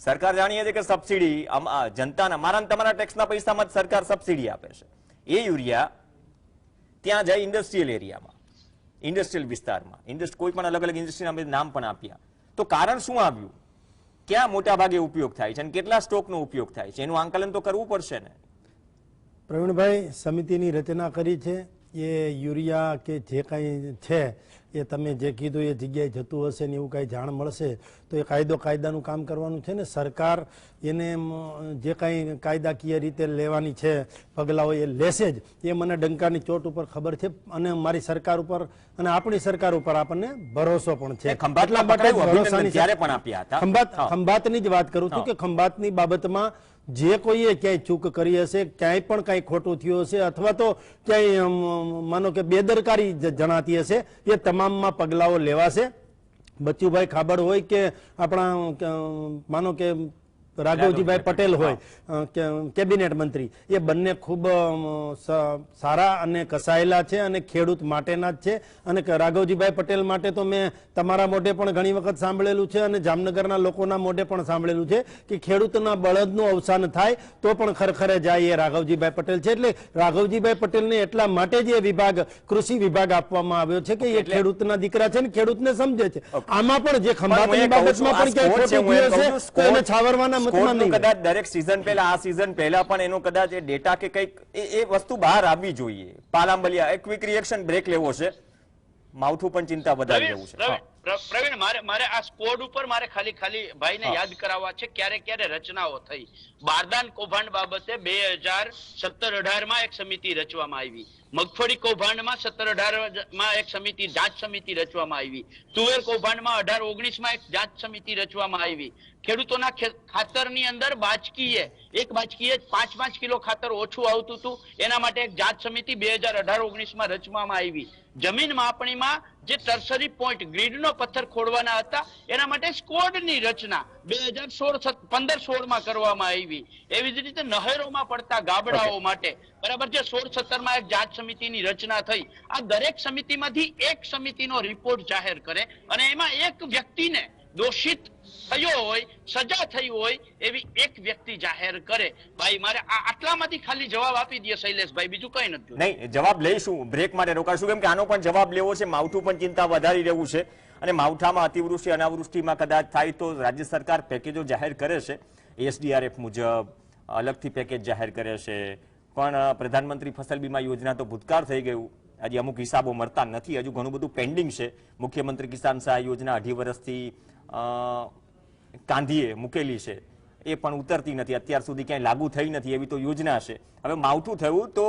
સરકાર જાણીએ છે કે સબસિડી જનતાના, મારા તમારા ટેક્સના પૈસામાં જ સરકાર સબસિડી આપે છે. એ યુરિયા ત્યાં જાય ઇન્ડસ્ટ્રીયલ એરિયામાં, ઇન્ડસ્ટ્રીયલ વિસ્તારમાં, કોઈ પણ અલગ અલગ ઇન્ડસ્ટ્રીના નામ પણ આપ્યા. તો કારણ શું આવ્યું? ક્યાં મોટા ભાગે ઉપયોગ થાય છે અને કેટલા સ્ટોકનો ઉપયોગ થાય છે? એનું આંકલન તો કરવું પડશે ને. પ્રવીણભાઈ, સમિતિની રચના કરી છે. એ યુરિયા કે જે કાંઈ છે એ તમે જે કીધું એ જગ્યાએ જતું હશે ને એવું કાંઈ જાણ મળશે તો એ કાયદાનું કામ કરવાનું છે ને. સરકાર એને જે કાંઈ કાયદાકીય રીતે લેવાની છે પગલાઓ એ લેશે જ, એ મને ડંકાની ચોટ ઉપર ખબર છે. અને મારી સરકાર ઉપર અને આપણી સરકાર ઉપર આપણને ભરોસો પણ છે. ખંભાતની જ વાત કરું છું કે ખંભાતની બાબતમાં જે કોઈએ ક્યાંય ચૂક કરી હશે, ક્યાંય પણ કાંઈ ખોટું થયું હશે અથવા તો ક્યાંય માનો કે બેદરકારી જણાતી હશે, એ તમામમાં પગલાઓ લેવાશે. બચુભાઈ ખાબડ હોય કે આપણા માનો કે રાઘવજીભાઈ પટેલ હોય કેબિનેટ મંત્રી, એ બંને ખૂબ સારા અને કસાયેલા છે અને ખેડૂત માટેના જ છે. અને રાઘવજીભાઈ પટેલ માટે તો મેં તમારા મોઢે પણ ઘણી વખત સાંભળેલું છે અને જામનગરના લોકોના મોઢે પણ સાંભળેલું છે કે ખેડૂતના બળદનું અવસાન થાય તો પણ ખરખરે જાય એ રાઘવજીભાઈ પટેલ છે. એટલે રાઘવજીભાઈ પટેલને એટલા માટે જ એ વિભાગ, કૃષિ વિભાગ આપવામાં આવ્યો છે કે એ ખેડૂતના દીકરા છે ને ખેડૂતને સમજે છે. આમાં પણ જે ખંભાતની બાબતમાં પણ ક્યાંય ખોટું થયું હશે તો એને છાવરવાના કદાચ દરેક સિઝન પહેલા, આ સિઝન પહેલા પણ એનો કદાચ એ ડેટા કે કઈક એ વસ્તુ બહાર આવવી જોઈએ. પાલાંબલિયા એક ક્વિક રિએક્શન બ્રેક લેવો છે, માવઠું પણ ચિંતા વધારી રહ્યું છે. પ્રવીણ, મારે આ સ્કોડ ઉપર મારે ખાલી ભાઈને યાદ કરાવવા છે ક્યારે રચનાઓ થઈ. બારદાન કૌભાંડ બાબતે 2017-18 માં એક સમિતિ રચવામાં આવી. મગફળી કૌભાંડમાં 17-18 માં એક સમિતિ, જાંચ સમિતિ રચવામાં આવી. તુવેર કૌભાંડમાં 18-19 માં એક જાંચ સમિતિ રચવામાં આવી. ખેડૂતોના ખાતરની અંદર એક બાચકીએ 5 કિલો ખાતર ઓછું આવતું હતું, એના માટે એક જાંચ સમિતિ 2018-19 માં રચવામાં આવી. જમીન માપણીમાં જે ટર્સરી પોઈન્ટ, ગ્રીડનો પથ્થર ખોડવાના હતા, એના માટે સ્કોડની રચના 2015-16 માં કરવામાં આવી. એવી જ રીતે નહેરોમાં પડતા ગાબડાઓ માટે બરાબર છે 16-17 માં એક જાંચ સમિતિની રચના થઈ. આ દરેક સમિતિમાંથી એક સમિતિનો રિપોર્ટ જાહેર કરે અને એમાં એક વ્યક્તિને દોષિત થયો હોય, સજા થઈ હોય એવી એક વ્યક્તિ જાહેર કરે. ભાઈ, મારે આટલામાંથી ખાલી જવાબ આપી દે શૈલેષભાઈ, બીજું કઈ નથી. નહીં, જવાબ લઈશું, બ્રેક માટે રોકાશું, કેમ કે આનો પણ જવાબ લેવો છે. માવઠું પણ ચિંતા વધારી રહ્યું છે અને માવઠામાં અતિવૃષ્ટિ અનાવૃષ્ટિમાં કદાચ થાય તો રાજ્ય સરકાર પેકેજો જાહેર કરે છે. એસડીઆરએફ મુજબ અલગથી પેકેજ જાહેર કરે છે, પણ પ્રધાનમંત્રી ફસલ બીમા યોજના તો ભૂતકાળ થઈ ગયું. હજી અમુક હિસાબો મળતા નથી, હજુ ઘણું બધું પેન્ડિંગ છે. મુખ્યમંત્રી કિસાન સહાય યોજના 2.5 વર્ષથી કાંધીએ મૂકેલી છે, એ પણ ઉતરતી નથી, અત્યાર સુધી ક્યાંય લાગુ થઈ નથી. એવી તો યોજના છે. હવે માવઠું થયું તો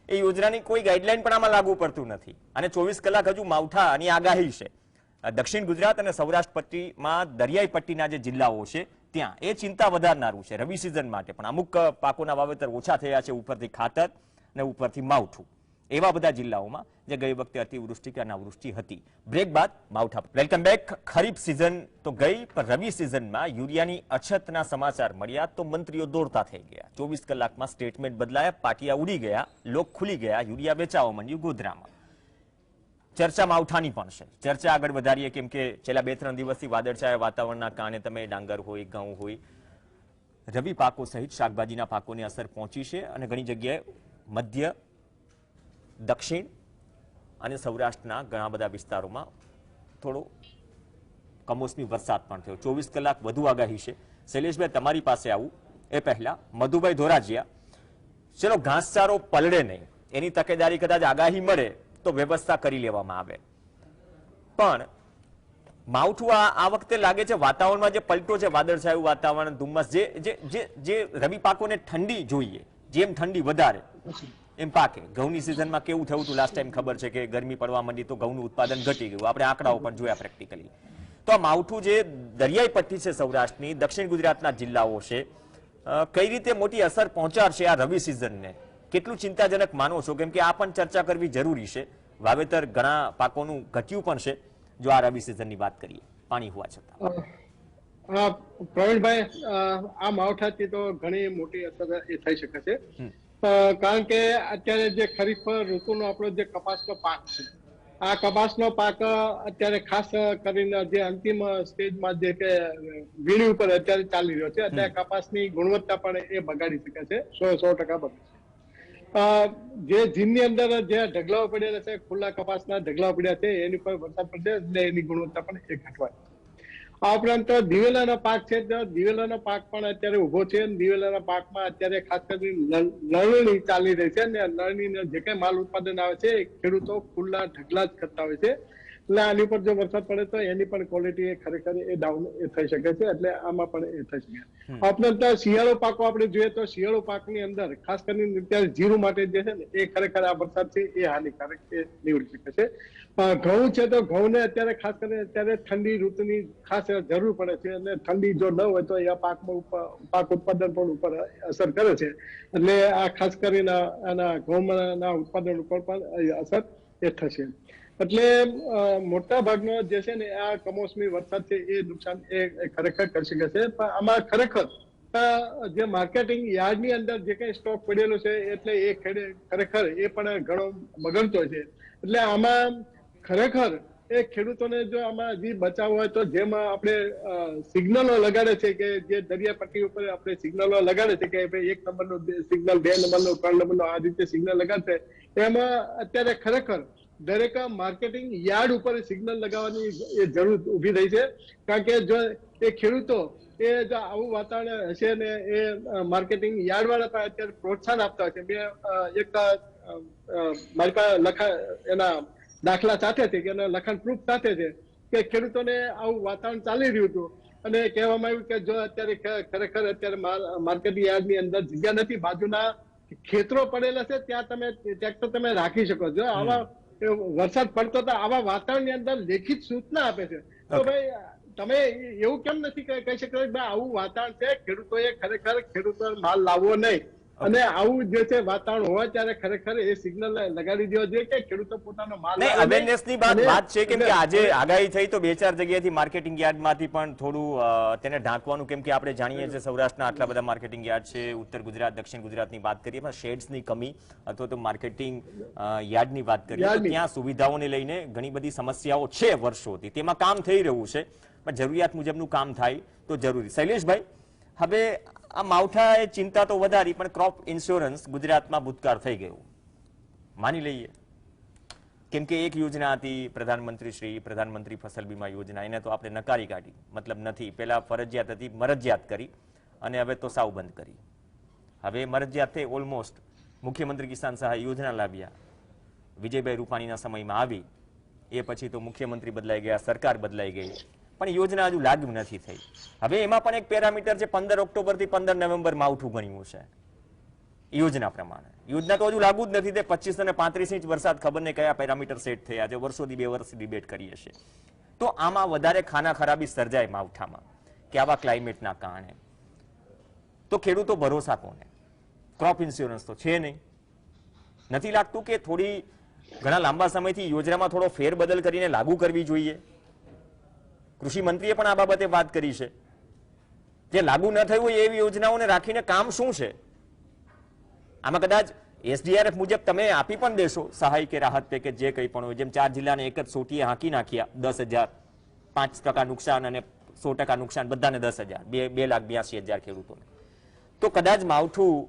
એ યોજનાની કોઈ ગાઈડલાઈન પણ આમાં લાગુ પડતું નથી અને 24 કલાક હજુ માવઠાની આગાહી છે. દક્ષિણ ગુજરાત અને સૌરાષ્ટ્ર પટ્ટીમાં દરિયાઈ પટ્ટીના જે જિલ્લાઓ છે ત્યાં એ ચિંતા વધારનારું છે. રવિ સિઝન માટે પણ અમુક પાકોના વાવેતર ઓછા થયા છે, ઉપરથી ખાતર અને ઉપરથી માવઠું. એવા બધા જિલ્લાઓમાં જે ગઈ વખતે અતિવૃષ્ટિ કે અનાવૃષ્ટિ હતી. બ્રેક બાદ માવઠા. Welcome back. ખરીફ સિઝન તો ગઈ, પણ રવિ સિઝનમાં યુરિયાની અછતના સમાચાર મળ્યા તો મંત્રીઓ દોડતા થઈ ગયા. 24 કલાકમાં સ્ટેટમેન્ટ બદલાયા, પાટિયા ઉડી ગયા, લોક ખુલી ગયા, યુરિયા વેચાવા માંડ્યું ગોધરામાં. ચર્ચા માવઠાની પણ છે. ચર્ચા આગળ વધારીએ, કેમ કે છેલ્લા 2-3 દિવસથી વાદળછાયા વાતાવરણના કારણે તમે ડાંગર હોય, ઘઉં હોય, રવિ પાકો સહિત શાકભાજીના પાકોને અસર પહોંચી છે અને ઘણી જગ્યાએ મધ્ય, દક્ષિણ અને સૌરાષ્ટ્રના ઘણા બધા વિસ્તારોમાં થોડો કમોસમી વરસાદ પણ થયો. 24 કલાક વધુ આગાહી છે. શૈલેષભાઈ, તમારી પાસે આવું એ પહેલા મધુભાઈ ધોરાજીયા, ચલો ઘાસચારો પલળે નહીં એની તકેદારી કદાચ આગાહી મળે તો વ્યવસ્થા કરી લેવામાં આવે, પણ માવઠું આ વખતે લાગે છે વાતાવરણમાં જે પલટો છે, વાદળછાયું વાતાવરણ, ધુમ્મસ, જે રવિ પાકોને ઠંડી જોઈએ, જેમ ઠંડી વધારે એમ પાકે. ઘઉંની સિઝનમાં કેવું થયું હતું લાસ્ટ ટાઈમ ખબર છે કે ગરમી પડવા માંડી તો ઘઉંનું ઉત્પાદન ઘટી ગયું. આપણે આંકડાઓ પણ જોયા પ્રેક્ટિકલી. તો આ માવઠું જે દરિયાઈ પટ્ટી છે સૌરાષ્ટ્રની, દક્ષિણ ગુજરાતના જિલ્લાઓ છે, કઈ રીતે મોટી અસર પહોંચાડશે આ રવિ સિઝનને? કેટલું ચિંતાજનક માનો છો? કેમ કે આ પણ ચર્ચા કરવી જરૂરી છે. વાવેતર ઘણા પાકોનું ઘટ્યું પણ છે જો આ રવિ સિઝનની વાત કરીએ, પાણી હોવા છતાં. પ્રવીણભાઈ, આ માવઠાથી તો ઘણી મોટી અસર એ થઈ શકે છે, કારણ કે અત્યારે જે ખરીફ ઋતુનો આપણો જે કપાસનો પાક છે, આ કપાસનો પાક અત્યારે ખાસ કરીને જે અંતિમ સ્ટેજમાં જે કે વીણી ઉપર અત્યારે ચાલી રહ્યો છે, અત્યારે કપાસની ગુણવત્તા પણ એ બગાડી શકે છે, 100% બગાડે છે. જે જીનની અંદર જે ઢગલાઓ પડેલા છે, ખુલ્લા કપાસના ઢગલાઓ પડ્યા છે, એની પર વરસાદ પડશે એટલે એની ગુણવત્તા પણ એ ઘટવાય. આ ઉપરાંત દિવેલાનો પાક છે, દિવેલાનો પાક પણ અત્યારે ઉભો છે. દિવેલાના પાકમાં અત્યારે ખાસ કરીને લણણી ચાલી રહી છે અને લણણીનો જે કઈ માલ ઉત્પાદન આવે છે એ ખેડૂતો ખુલ્લા ઢગલા જ કરતા હોય છે. એટલે આની પર જો વરસાદ પડે તો એની પણ ક્વોલિટી ખરેખર એ ડાઉન થઈ શકે છે, એટલે આમાં પણ એ થઈ શકે. ઉપરાંત શિયાળુ પાકો આપણે જોઈએ તો શિયાળુ પાકની અંદર ખાસ કરીને અત્યારે જીરું માટે જે છે ને એ ખરેખર આ વરસાદ છે એ હાનિકારક એ નીવડી શકે છે. ઘઉં છે તો ઘઉંને અત્યારે ખાસ કરીને અત્યારે ઠંડી ઋતુની ખાસ જરૂર પડે છે અને ઠંડી જો ન હોય તો એ પાકમાં પાક ઉત્પાદન પણ ઉપર અસર કરે છે. એટલે આ ખાસ કરીને આના ઘઉંના ઉત્પાદન ઉપર પણ અસર એ થશે. એટલે મોટા ભાગનો જે છે ને આ કમોસમી વરસાદ છે એ નુકસાન એ ખરેખર કરી શકે છે. પણ આમાં ખરેખર જે માર્કેટિંગ યાર્ડની અંદર જે કઈ સ્ટોક પડેલો છે એટલે એ ખરેખર એ પણ ઘણો બગડતો છે. એટલે આમાં ખરેખર એ ખેડૂતોને જો આમાં હજી બચાવ હોય તો જેમાં આપણે સિગ્નલો લગાડે છે કે જે દરિયાપટ્ટી ઉપર આપણે સિગ્નલો લગાડે છે કે ભાઈ 1 નંબરનું સિગ્નલ, 2 નંબરનું, 3 નંબરનું આ રીતે સિગ્નલ લગાડશે, એમાં અત્યારે ખરેખર દરેક માર્કેટિંગ યાર્ડ ઉપર સિગ્નલ લગાવવાની એ જરૂર ઉભી થઈ છે. કારણ કે જો એ ખેડૂતો એ જો આવું વાતાવરણ હશે ને એ માર્કેટિંગ યાર્ડ વાળા પણ અત્યારે પ્રોત્સાહન આપતા હોય છે. એક મારી પાસે એના દાખલા સાથે છે કે એના લખાણ પ્રૂફ સાથે છે કે ખેડૂતોને આવું વાતાવરણ ચાલી રહ્યું હતું અને કહેવામાં આવ્યું કે જો અત્યારે ખરેખર અત્યારે માર્કેટિંગ યાર્ડની અંદર જગ્યા નથી, બાજુના ખેતરો પડેલા છે ત્યાં તમે ટ્રેક્ટર તમે રાખી શકો છો. આવા વરસાદ પડતો તો આવા વાતાવરણની અંદર લેખિત સૂચના આપે છે. તો ભાઈ તમે એવું કેમ નથી કહી શકો આવું વાતાવરણ છે, ખેડૂતોએ ખરેખર ખેડૂતો માલ લાવવો નહીં અને આવું જે છે વાતાવરણ હોય ત્યારે ખરેખર એ સિગ્નલ લગાડી દેવો જોઈએ કે ખેડૂતો પોતાનો માલ અવેરનેસની વાત છે. કેમ કે આજે આગાહી થઈ તો 2-4 જગ્યાએથી માર્કેટિંગ યાર્ડમાંથી પણ થોડું તેને ઢાંકવાનું, કેમ કે આપણે જાણીએ છીએ સૌરાષ્ટ્રના આટલા બધા માર્કેટિંગ યાર્ડ છે, ઉત્તર ગુજરાત, દક્ષિણ ગુજરાતની વાત કરીએ પણ શેડ્સની કમી અથવા તો માર્કેટિંગ યાર્ડની વાત કરીએ તો ત્યાં સુવિધાઓને લઈને ઘણી બધી સમસ્યાઓ છે વર્ષોથી. તેમાં કામ થઈ રહ્યું છે પણ જરૂરિયાત મુજબનું કામ થાય તો જરૂરી. શૈલેષભાઈ, હવે આ માવઠાએ ચિંતા તો વધારી પણ ક્રોપ ઇન્સ્યોરન્સ ગુજરાતમાં ભૂતકાળ થઈ ગયું માની લઈએ, કેમ કે એક યોજના હતી પ્રધાનમંત્રી ફસલ બીમા યોજના, એને તો આપણે નકારી કાઢી, મતલબ નથી. પહેલા ફરજિયાત હતી, મરજિયાત કરી અને હવે તો સાવ બંધ કરી. હવે મરજિયાત થઈ ઓલમોસ્ટ. મુખ્યમંત્રી કિસાન સહાય યોજના લાવ્યા, વિજયભાઈ રૂપાણીના સમયમાં આવી, એ પછી તો મુખ્યમંત્રી બદલાઈ ગયા, સરકાર બદલાઈ ગઈ, પણ યોજના હજુ લાગુ નથી થઈ. હવે એમાં પણ એક પેરામીટર છે 15 ઓક્ટોબરથી 15 નવેમ્બર માવઠું ગણ્યું છે યોજના પ્રમાણે. યોજના તો હજુ લાગુ જ નથી. તે 25 અને 35 ઇંચ વરસાદ ખબર નહીં કયા પેરામીટર સેટ થયા છે, વર્ષોથી 2 વર્ષથી ડિબેટ કરીએ છીએ. તો આમાં વધારે ખાના ખરાબી સર્જાય માવઠામાં કે આવા ક્લાઇમેટના કારણે, તો ખેડૂતો ભરોસા કોને? ક્રોપ ઇન્સ્યોરન્સ તો છે નહીં, નથી લાગતું કે થોડી ઘણા લાંબા સમયથી યોજનામાં થોડો ફેરબદલ કરીને લાગુ કરવી જોઈએ? કૃષિ મંત્રીએ પણ આ બાબતે વાત કરી છે. જે લાગુ ન થયું હોય એવી યોજનાઓને રાખીને કામ શું છે? આમાં કદાચ એસડીઆરએફ મુજબ તમે આપી પણ દેશો સહાય કે રાહત પેકેજ જે કંઈ પણ હોય, જેમ 4 જિલ્લાને એક જ સોટીએ હાંકી નાખ્યા, 10,000, 5% નુકસાન અને 100% નુકસાન, બધાને 10,000, 2,82,000 ખેડૂતોને. તો કદાચ માવઠું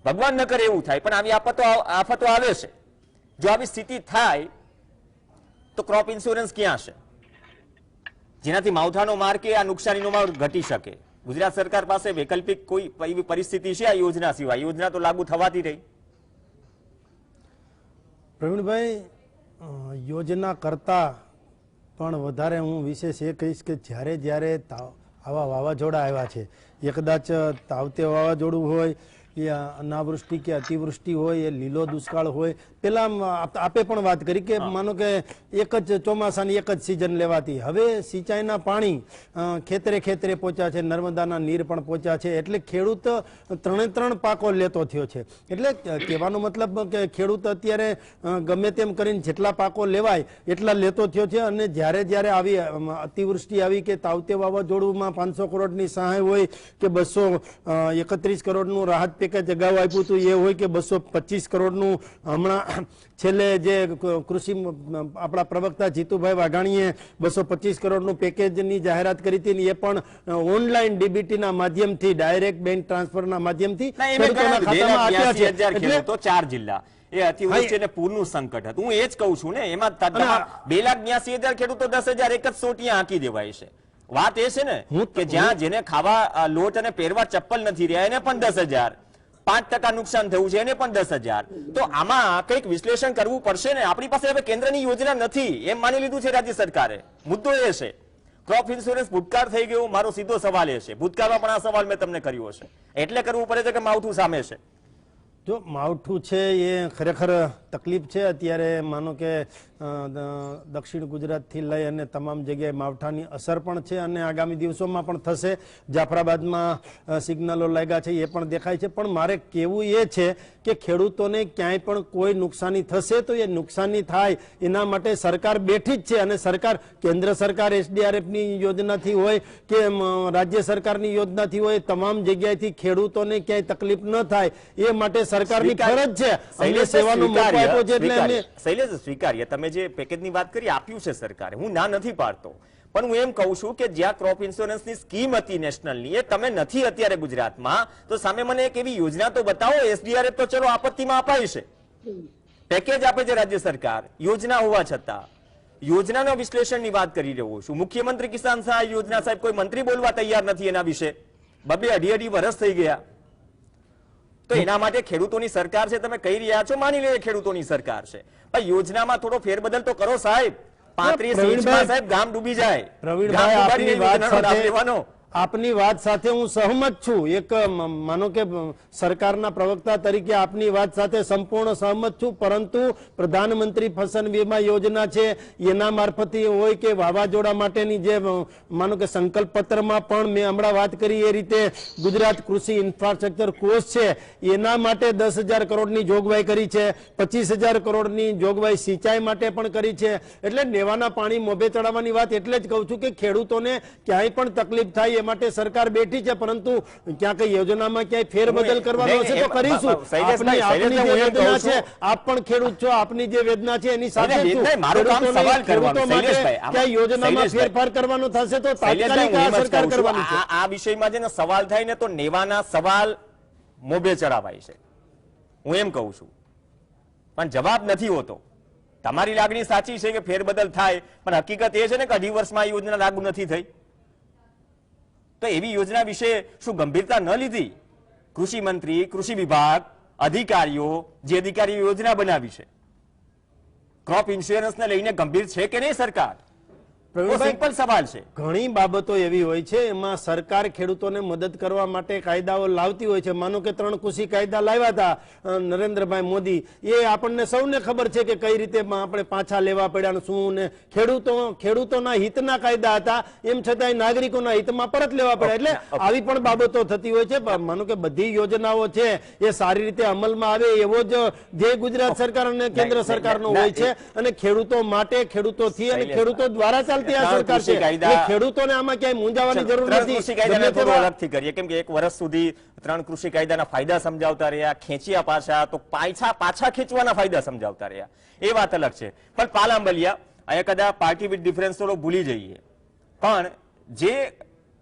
ભગવાન ન કરે એવું થાય, પણ આવી આફતો આવે છે. જો આવી સ્થિતિ થાય તો ક્રોપ ઇન્સ્યોરન્સ ક્યાં છે, જેનાથી માવઠાનો માર કે આ નુકસાનીનો માર ઘટી શકે? ગુજરાત સરકાર પાસે વૈકલ્પિક કોઈ એવી પરિસ્થિતિ છે આ યોજના સિવાય? યોજના તો લાગુ થવાથી રહી. પ્રવીણભાઈ, યોજના કરતા પણ વધારે હું વિશેષ એ કહીશ કે જ્યારે આવા વાવાઝોડા આવ્યા છે, એ કદાચ તાવતે વાવાઝોડું હોય, એ અનાવૃષ્ટિ કે અતિવૃષ્ટિ હોય, એ લીલો દુષ્કાળ હોય. પેલા આપે પણ વાત કરી કે માનો કે એક જ ચોમાસાની એક જ સિઝન લેવાતી, હવે સિંચાઈના પાણી ખેતરે ખેતરે પહોંચ્યા છે, નર્મદાના નીર પણ પહોંચ્યા છે, એટલે ખેડૂત 3 પાકો લેતો થયો છે. એટલે કહેવાનો મતલબ કે ખેડૂત અત્યારે ગમે તેમ કરીને જેટલા પાકો લેવાય એટલા લેતો થયો છે. અને જ્યારે આવી અતિવૃષ્ટિ આવી કે તાવતે વાવાઝોડુંમાં 500 કરોડની સહાય હોય કે 231 કરોડનું રાહત પેકેજ અગાઉ આપ્યું હતું એ હોય કે 225 કરોડનું હમણાં છેલ્લે જે કૃષિ આપણા પ્રવક્તા જીતુભાઈ વાઘાણીએ 225 કરોડનું પેકેજની જાહેરાત કરી હતી, એ પણ ઓનલાઈન ડીબીટીના માધ્યમથી, ડાયરેક્ટ બેંક ટ્રાન્સફરના માધ્યમથી ખેડૂતોના ખાતામાં આપ્યા છે. એટલે 4 જિલ્લા એ અતિવૃષ્ટિ અને પૂરનું સંકટ હતું. હું એ જ કહું છું ને, એમાં 2,82,000 ખેડૂતો 10,000 એક જ સોટીએ હાંકી દેવાય છે. વાત એ છે ને કે જ્યાં જેને ખાવા લોટ અને પહેરવા ચપ્પલ નથી રહ્યા એને પણ 10,000, 5% નુકસાન થયું છે એને પણ 10,000. તો આમાં કંઈક વિશ્લેષણ કરવું પડશે ને. આપણી પાસે હવે કેન્દ્રની યોજના નથી એમ માની લીધું છે રાજ્ય સરકારે. મુદ્દો એ છે. ક્રોપ ઇન્સ્યોરન્સ ભૂતકાળ થઈ ગયો. મારો સીધો સવાલ એ છે, ભૂતકાળમાં પણ આ સવાલ મેં તમને કર્યો છે, એટલે કરવું પડે છે કે માવઠું સામે છે. જો માવઠું છે એ ખરેખર તકલીફ છે. અત્યારે માનો કે દક્ષિણ ગુજરાતથી લઈ અને તમામ જગ્યાએ માવઠાની અસર પણ છે અને આગામી દિવસોમાં પણ થશે. જાફરાબાદમાં સિગ્નલો લાગ્યા છે એ પણ દેખાય છે. પણ મારે કહેવું એ છે કે ખેડૂતોને ક્યાંય પણ કોઈ નુકસાની થશે તો એ નુકસાની થાય એના માટે સરકાર બેઠી જ છે. અને સરકાર, કેન્દ્ર સરકાર એસડીઆરએફની યોજનાથી હોય કે રાજ્ય સરકારની યોજનાથી હોય, તમામ જગ્યાએથી ખેડૂતોને ક્યાંય તકલીફ ન થાય એ માટે સરકારની ફરજ છે. અમને સેવાનો મોકો આપ્યો છે એટલે અમે શૈલેષ સ્વીકાર્ય. તમે જે પેકેજની વાત કરી, આપ્યું છે સરકારે, હું ના નથી પાડતો, પણ હું એમ કહું છું કે જ્યાં ક્રોપ ઇન્સ્યોરન્સની સ્કીમ હતી નેશનલની, એ તમે નથી અત્યારે ગુજરાતમાં, તો સામે મને એક એવી યોજના તો બતાવો. એસડીઆરએફ તો ચલો આપત્તિમાં અપાય છે, પેકેજ આપે છે રાજ્ય સરકાર, યોજના હોવા છતાં યોજનાના વિશ્લેષણની વાત કરી રહ્યો છું. મુખ્યમંત્રી કિસાન સહાય યોજના, સાહેબ કોઈ મંત્રી બોલવા તૈયાર નથી એના વિશે. 2-2.5 વર્ષ થઈ ગયા. તો એના માટે ખેડૂતોની સરકાર છે, તમે કહી રહ્યા છો, માની લઈએ ખેડૂતોની સરકાર છે, પણ યોજનામાં થોડો ફેરબદલ તો કરો સાહેબ. 35 ઇંચમાં સાહેબ ગામ ડૂબી જાય. પ્રવીણભાઈ, આપની વાત સાથે હું સહમત છું. એક માનો કે સરકારના પ્રવક્તા તરીકે આપની વાત સાથે સંપૂર્ણ સહમત છું. પરંતુ પ્રધાનમંત્રી ફસલ વીમા યોજના છે એના મારફતે હોય કે વાવાઝોડા માટેની જે માનો કે સંકલ્પ પત્રમાં પણ મેં હમણાં વાત કરી એ રીતે ગુજરાત કૃષિ ઇન્ફ્રાસ્ટ્રક્ચર કોષ છે એના માટે 10,000 કરોડની જોગવાઈ કરી છે. 25,000 કરોડની જોગવાઈ સિંચાઈ માટે પણ કરી છે. એટલે નેવાના પાણી મોભે ચડાવવાની વાત એટલે જ કહું છું કે ખેડૂતોને ક્યાંય પણ તકલીફ થાય એ માટે સરકાર બેઠી છે. પરંતુ ક્યાં કઈ યોજનામાં ક્યાંય ફેરબદલ કરવાનો હશે તો કરીશું. આપની જે વેદના છે, આપ પણ ખેડૂત છો, આપની જે વેદના છે એની સાથે ખેડૂતો માટે ક્યાંય યોજનામાં ફેરફાર કરવાનો થશે તો તાત્કાલિક આ સરકાર કરવાની છે. આ વિષયમાં જેને સવાલ થાય ને તો નેવાના સવાલ મોભે ચડાવાય છે, હું એમ કહું છું, પણ જવાબ નથી હોતો. તમારી લાગણી સાચી છે કે ફેરબદલ થાય, પણ હકીકત એ છે ને કે 2.5 વર્ષમાં આ યોજના લાગુ નથી થઈ. તો એવી યોજના વિશે શું ગંભીરતા ન લીધી? કૃષિ મંત્રી, કૃષિ વિભાગ, અધિકારીઓ, જે અધિકારીઓ યોજના બનાવી છે, ક્રોપ ઇન્સ્યોરન્સને લઈને ગંભીર છે કે નહીં સરકાર? પ્રવીણભાઈ, સિમ્પલ સવાલ છે. ઘણી બાબતો એવી હોય છે એમાં સરકાર ખેડૂતોને મદદ કરવા માટે કાયદાઓ લાવતી હોય છે. માનો કે 3 કૃષિ કાયદા લાવ્યા હતા નરેન્દ્રભાઈ મોદી, એ આપણને સૌને ખબર છે કે કઈ રીતે આપણે પાછા લેવા પડ્યા ને શું, ને ખેડૂતોના હિતના કાયદા હતા, એમ છતાંય નાગરિકોના હિતમાં પરત લેવા પડ્યા. એટલે આવી પણ બાબતો થતી હોય છે. માનો કે બધી યોજનાઓ છે એ સારી રીતે અમલમાં આવે એવો જ જે ગુજરાત સરકાર અને કેન્દ્ર સરકારનો હોય છે, અને ખેડૂતો માટે, ખેડૂતોથી અને ખેડૂતો દ્વારા ચાલતી આ સરકાર છે. એટલે ખેડૂતોને આમાં ક્યાંય મૂંઝાવાની જરૂર નથી. કૃષિ કાયદાને થોડું અલગથી કરીએ, કેમ કે 1 વર્ષ સુધી 3 કૃષિ કાયદાના ફાયદા સમજાવતા રહ્યા, ખેંચ્યા પાછા તો પાછા ખેંચવાના ફાયદા સમજાવતા રહ્યા, એ વાત અલગ છે. પણ પાલાંબલિયા અહીંયા કદાચ પાર્ટી વિથ ડિફરન્સ થોડો ભૂલી જઈએ, પણ જે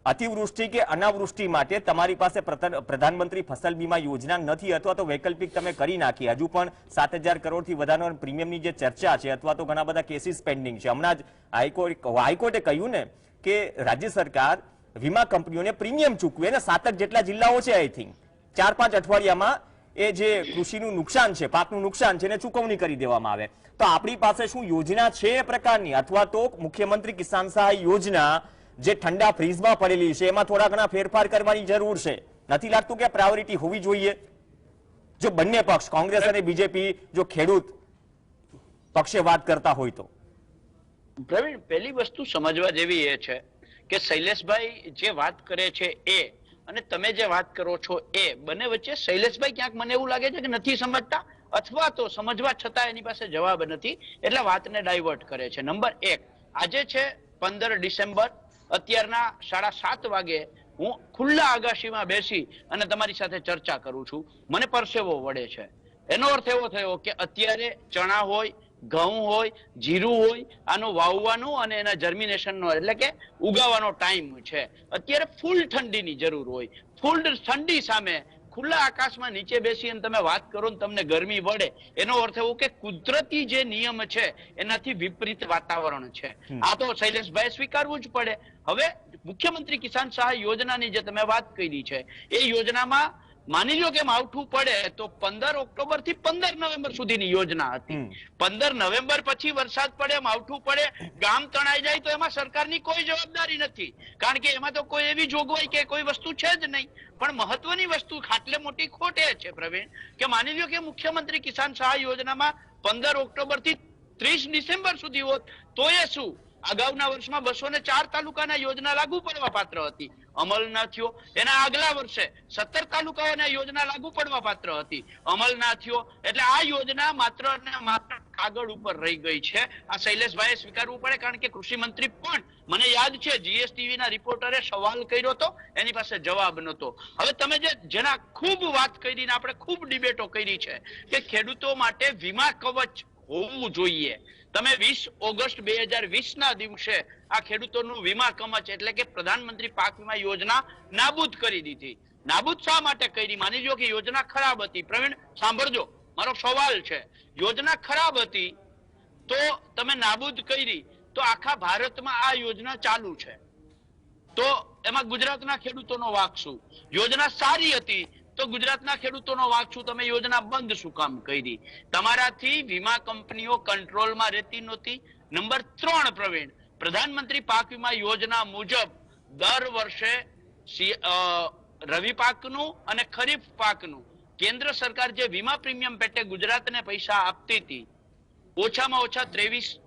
અતિવૃષ્ટિ કે અનાવૃષ્ટિ માટે તમારી પાસે પ્રધાનમંત્રી ફસલ બીમા યોજના નથી, અથવા તો વૈકલ્પિક તમે કરી નાખી, હજુ પણ 7,000 કરોડથી વધારાના પ્રીમિયમની જે ચર્ચા છે, અથવા તો ઘણા બધા કેસીસ પેન્ડિંગ છે. હમણાં જ હાઈકોર્ટે કહ્યું ને કે રાજ્ય સરકાર વીમા કંપનીઓને પ્રીમિયમ ચૂકવે, અને 7 જેટલા જિલ્લાઓ છે, આઈ થિંક 4-5 અઠવાડિયામાં એ જે કૃષિનું નુકસાન છે, પાકનું નુકસાન છે, એને ચૂકવણી કરી દેવામાં આવે. તો આપણી પાસે શું યોજના છે એ પ્રકારની, અથવા તો મુખ્યમંત્રી કિસાન સહાય યોજના જે ઠંડા ફ્રીઝમાં પડેલી છે એમાં થોડા ઘણા ફેરફાર કરવાની જરૂર છે? નથી લાગતું કે પ્રાયોરિટી હોવી જોઈએ? જો બંને પક્ષ, કોંગ્રેસ અને બીજેપી, જો ખેડૂત પક્ષે વાત કરતા હોય તો. પ્રવીણ, પહેલી વસ્તુ સમજવા જેવી એ છે કે શૈલેષભાઈ જે વાત કરે છે એ અને તમે જે વાત કરો છો એ બંને વચ્ચે શૈલેષભાઈ ક્યાંક મને એવું લાગે છે કે નથી સમજતા, અથવા તો સમજવા છતાં એની પાસે જવાબ નથી, એટલે વાતને ડાયવર્ટ કરે છે. નંબર 1, આજે છે 15 ડિસેમ્બર, અત્યારના 7:30 વાગે હું ખુલ્લા આગાશીમાં બેસી અને તમારી સાથે ચર્ચા કરું છું, મને પરસેવો વળે છે. એનો અર્થ એવો થયો કે અત્યારે ચણા હોય, ઘઉં હોય, જીરું હોય, આનો વાવવાનો અને એના જર્મિનેશનનો એટલે કે ઉગાવવાનો ટાઈમ છે. અત્યારે ફૂલ ઠંડીની જરૂર હોય, ફૂલ ઠંડી સામે ખુલ્લા આકાશમાં નીચે બેસી અને તમે વાત કરો ને તમને ગરમી વળે, એનો અર્થ એવો કે કુદરતી જે નિયમ છે એનાથી વિપરીત વાતાવરણ છે. આ તો શૈલેષભાઈ સ્વીકારવું જ પડે. હવે મુખ્યમંત્રી કિસાન સહાય યોજનાની જે તમે વાત કરી છે, એ યોજનામાં માની લો કે માવઠું પડે તો 15 ઓક્ટોબર થી 15 નવેમ્બર સુધીની યોજના હતી. 15 નવેમ્બર પછી વરસાદ પડે, માવઠું પડે, ગામ તણાઈ જાય તો એમાં સરકારની કોઈ જવાબદારી નથી, કારણ કે એમાં તો કોઈ એવી જોગવાઈ કે કોઈ વસ્તુ છે જ નહીં. પણ મહત્વની વસ્તુ ખાટલે મોટી ખોટ એ છે પ્રવીણ કે માની લો કે મુખ્યમંત્રી કિસાન સહાય યોજનામાં 15 ઓક્ટોબર થી 30 ડિસેમ્બર સુધી હોત તો એ શું, અગાઉના વર્ષમાં 204 તાલુકાના યોજના લાગુ પડવા પાત્ર હતી, અમલ ના થયો. એના આગલા વર્ષે 17 તાલુકાઓના યોજના લાગુ પડવા પાત્ર હતી, અમલ ના થયો. એટલે આ યોજના માત્ર ને માત્ર કાગળ ઉપર રહી ગઈ છે. આ શૈલેષભાઈએ સ્વીકારવું પડે, કારણ કે કૃષિ મંત્રી પણ, મને યાદ છે જીએસટીવી ના રિપોર્ટરે સવાલ કર્યો હતો, એની પાસે જવાબ નહોતો. હવે તમે જેના ખૂબ વાત કરી ને આપણે ખૂબ ડિબેટો કરી છે કે ખેડૂતો માટે વીમા કવચ હોવું જોઈએ. તમે 20 ઓગસ્ટ 2020 ના દિવસે આ ખેડૂતોનું વીમા કવચ એટલે કે પ્રધાનમંત્રી પાક વીમા યોજના નાબૂદ કરી દીધી. નાબૂદ શા માટે કરી? માની લો કે યોજના ખરાબ હતી. પ્રવીણ સાંભળજો, મારો સવાલ છે, યોજના ખરાબ હતી તો તમે નાબૂદ કરી, તો આખા ભારતમાં આ યોજના ચાલુ છે, તો એમાં ગુજરાતના ખેડૂતોનો વાંક શું? યોજના સારી હતી તો ગુજરાતના ખેડૂતોનો વાંક શું? તમે યોજના બંધ શું કામ કરી? તમારાથી વીમા કંપનીઓ કંટ્રોલમાં રહેતી નહોતી. નંબર 3 પ્રવીણ, પ્રધાનમંત્રી પાક વીમા યોજના મુજબ દર વર્ષે રવિ પાકનું અને ખરીફ પાકનું કેન્દ્ર સરકાર જે વીમા પ્રીમિયમ પેટે ગુજરાતને પૈસા આપતી હતી, ઓછામાં ઓછા 23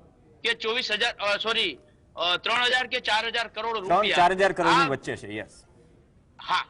કે 3,000 કે 4,000 કરોડ રૂપિયા, 4,000 કરોડની વચ્ચે છે. યસ, હા,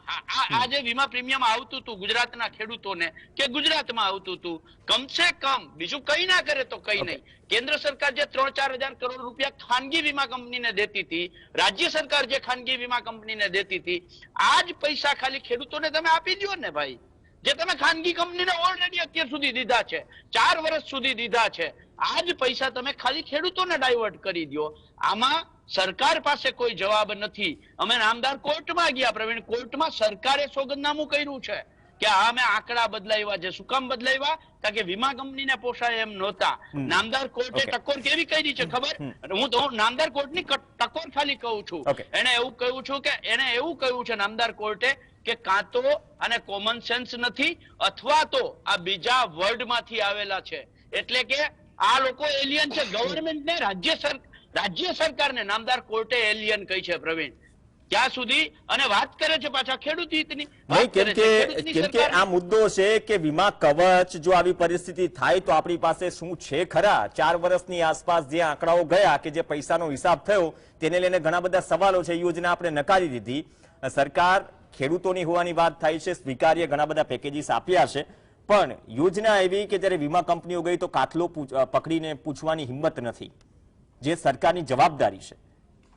આ જે વીમા પ્રીમિયમ આવતું હતું ગુજરાતના ખેડૂતોને કે ગુજરાતમાં આવતું હતું, કમસે કમ બીજું કઈ ના કરે તો કઈ નહીં, કેન્દ્ર સરકાર જે 3-4,000 કરોડ રૂપિયા ખાનગી વીમા કંપનીને દેતી હતી, રાજ્ય સરકાર જે ખાનગી વીમા કંપનીને દેતી હતી, આ જ પૈસા ખાલી ખેડૂતોને તમે આપી દો ને ભાઈ, જે તમે ખાનગી કંપનીને ઓલરેડી અત્યાર સુધી દીધા છે, 4 વર્ષ સુધી દીધા છે, આ જ પૈસા તમે ખાલી ખેડૂતોને ડાયવર્ટ કરી દો. આમાં સરકાર પાસે કોઈ જવાબ નથી. અમે નામદાર કોર્ટમાં ગયા પ્રવીણ, કોર્ટમાં સરકારે સોગંદનામું કર્યું છે કે આ અમે આંકડા બદલાવ્યા છે. શું કામ બદલાવ્યા? કારણ કે વીમા કંપનીને પોસાય એમ નહોતા. નામદાર કોર્ટે ટકોર કેવી કરી છે ખબર? હું નામદાર કોર્ટની ટકોર ખાલી કહું છું. એને એવું કહ્યું છે નામદાર કોર્ટે કે કાં તો આને કોમન સેન્સ નથી, અથવા તો આ બીજા વર્લ્ડ માંથી આવેલા છે, એટલે કે આ લોકો એલિયન છે. રાજ્ય સરકારને નામદાર કોર્ટે એલિયન કહી છે પ્રવીણ, ત્યાં સુધી અને વાત કરે છે પાછા ખેડૂત હિતની નહીં, કેમ કે આ મુદ્દો છે કે વીમા કવચ જો આવી પરિસ્થિતિ થાય તો આપણી પાસે શું છે ખરા? 4 વર્ષની આસપાસ જે આંકડાઓ ગયા કે જે પૈસાનો હિસાબ થયો તેને લઈને ઘણા બધા સવાલો છે. યોજના આપણે નકારી દીધી. સરકાર ખેડૂતોની હોવાની વાત થાય છે, સ્વીકાર્ય ઘણા બધા પેકેજીસ આપ્યા છે, પણ યોજના એવી કે જ્યારે વીમા કંપનીઓ ગઈ તો કાથલો પકડીને પૂછવાની હિંમત નથી. જે સરકારની જવાબદારી છે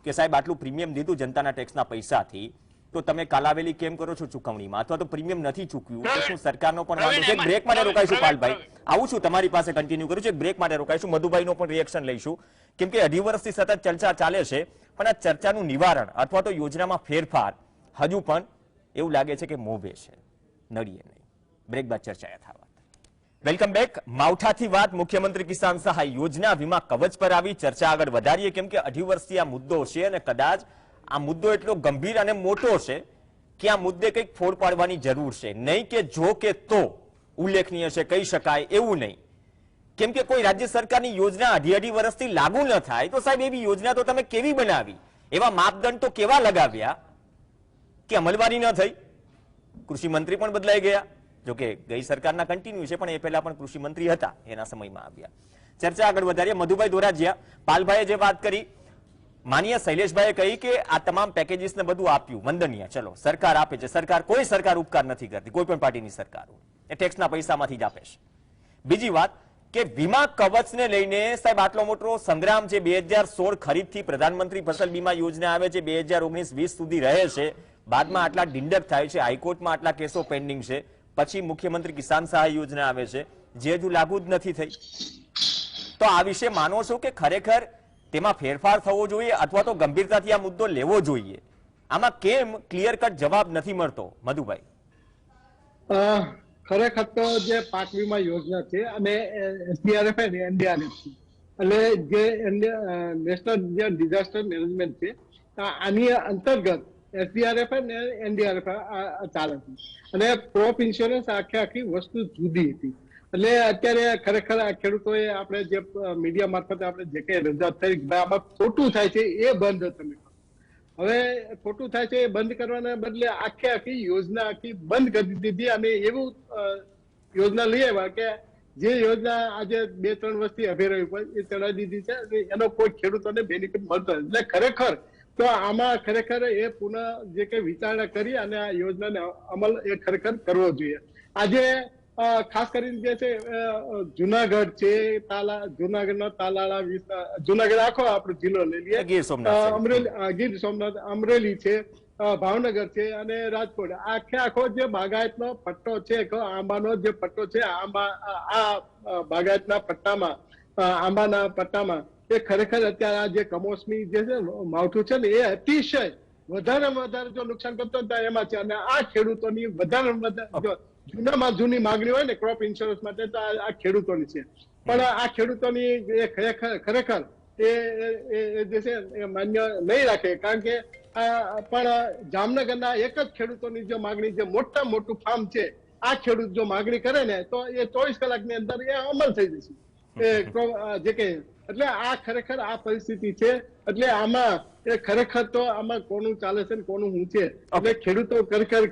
કે સાહેબ આટલું પ્રીમિયમ દીધું જનતાના ટેક્સના પૈસાથી, તો તમે કાલાવેલી કેમ કરો છો ચૂકવણીમાં, અથવા તો પ્રીમિયમ નથી ચૂકવ્યું તો શું સરકારનો પણ વાંધો છે? બ્રેક માટે રોકાઈશું પાલભાઈ, આવું છું તમારી પાસે કન્ટિન્યુ કરું છું. એક બ્રેક માટે રોકાઈશું, મધુભાઈનો પણ રિએક્શન લઈશું, કેમ કે 2.5 વર્ષથી સતત ચર્ચા ચાલે છે, પણ આ ચર્ચાનું નિવારણ અથવા તો યોજનામાં ફેરફાર હજુ પણ એવું લાગે છે કે મોભે છે, નડીએ નહીં. બ્રેક બાદ ચર્ચા યથાવત. Welcome back. માવઠાથી વાત મુખ્યમંત્રી કિસાન સહાય યોજના વીમા કવચ પર આવી. ચર્ચા આગળ વધારીએ, કેમ કે 2.5 વર્ષથી આ મુદ્દો છે અને કદાચ આ મુદ્દો એટલો ગંભીર અને મોટો છે કે આ મુદ્દે કંઈક ફોડ પાડવાની જરૂર છે. નહીં કે જો કે તો ઉલ્લેખનીય છે કહી શકાય એવું નહીં, કેમ કે કોઈ રાજ્ય સરકારની યોજના 2.5 વર્ષથી લાગુ ન થાય તો સાહેબ એવી યોજના તો તમે કેવી બનાવી, એવા માપદંડ તો કેવા લગાવ્યા કે અમલવારી ન થઈ? કૃષિ મંત્રી પણ બદલાઈ ગયા, જોકે ગઈ સરકારના કન્ટિન્યુ છે, પણ એ પહેલા પણ કૃષિ મંત્રી હતા, એના સમયમાં આવ્યા. ચર્ચા આગળ વધારીએ. મધુભાઈ ધોરાજીયા, પાલભાઈએ જે વાત કરી, માનીય શૈલેષભાઈએ કહી કે આ તમામ પેકેજીસને બધું આપ્યું, વંદનીય, ચલો સરકાર આપે છે. કોઈ સરકાર ઉપકાર નથી કરતી, કોઈ પણ પાર્ટીની સરકાર હોય, એ ટેક્સના પૈસામાંથી જ આપે છે. બીજી વાત કે વીમા કવચને લઈને સાહેબ આટલો મોટો સંગ્રામ છે. 2016 ખરીદથી પ્રધાનમંત્રી ફસલ બીમા યોજના આવે છે, 2019-20 સુધી રહે છે, બાદમાં આટલા ડિંડક થાય છે, હાઈકોર્ટમાં આટલા કેસો પેન્ડિંગ છે, પછી મુખ્યમંત્રી કિસાન સહાય યોજના આવે છે જે હજુ લાગુ જ નથી થઈ. તો આ વિશે માનો છો કે ખરેખર તેમાં ફેરફાર થવો જોઈએ અથવા તો ગંભીરતાથી આ મુદ્દો લેવો જોઈએ? આમાં કેમ ક્લિયર કટ જવાબ નથી મળતો મધુભાઈ? ખરેખર તો જે પાક વીમા યોજના છે અને SDRF અને NDRF છે, એટલે જે નેશનલ ડિઝાસ્ટર મેનેજમેન્ટ છે, આની અંતર્ગત SDRF અને NDRF ચાલે છે, અને ક્રોપ ઇન્સ્યોરન્સ આખી વસ્તુ જુદી હતી. એટલે અત્યારે ખરેખર આ ખેડૂતોએ આપણે જે મીડિયા મારફતે આપણે જે કઈ રજૂઆત થઈ કે આમાં ખોટું થાય છે એ બંધ તમે કરો. હવે ખોટું થાય છે એ બંધ કરવાના બદલે આખી યોજના બંધ કરી દીધી, અને એવું યોજના લઈ આવ્યા કે જે યોજના આજે 2-3 વર્ષથી અભેરાઈ ઉપર એ ચડાવી દીધી છે, એનો કોઈ ખેડૂતોને બેનિફિટ મળતો નથી. એટલે ખરેખર તો આમાં ખરેખર એ પુનઃ જે કઈ વિચારણા કરી અને આ યોજનાને અમલ એ ખરેખર કરવો જોઈએ. આજે ખાસ કરીને જે છે જુનાગઢ છે, જુનાગઢના તાલાળા, જુનાગઢ આખો આપણો જિલ્લો લઈ લઈએ, ગીર સોમનાથ, અમરેલી છે, ભાવનગર છે અને રાજકોટ, આખો જે બાગાયતનો પટ્ટો છે, આંબાનો જે પટ્ટો છે, આ બાગાયતના પટ્ટામાં, આંબાના પટ્ટામાં એ ખરેખર અત્યારે આ જે કમોસમી જે છે માવઠું છે ને એ અતિશય વધારેમાં વધારે જો નુકસાન કરતો એમાં છે. અને આ ખેડૂતોની વધારેમાં વધારે જૂનામાં જૂની માંગણી હોય ને ક્રોપ ઇન્સ્યોરન્સ માટે તો આ ખેડૂતોની છે, પણ આ ખેડૂતોની એ ખરેખર એ જે છે એ માન્ય નહીં રાખે. કારણ કે પણ જામનગરના એક જ ખેડૂતોની જો માંગણી, જે મોટું ફાર્મ છે, આ ખેડૂત જો માંગણી કરે ને તો એ 24 કલાકની અંદર એ અમલ થઈ જશે જે કે. એટલે આ ખરેખર આ પરિસ્થિતિ છે. એટલે આમાં એ ખરેખર તો આમાં કોનું ચાલે છે ને કોનું શું છે, એટલે ખેડૂતો ખરેખર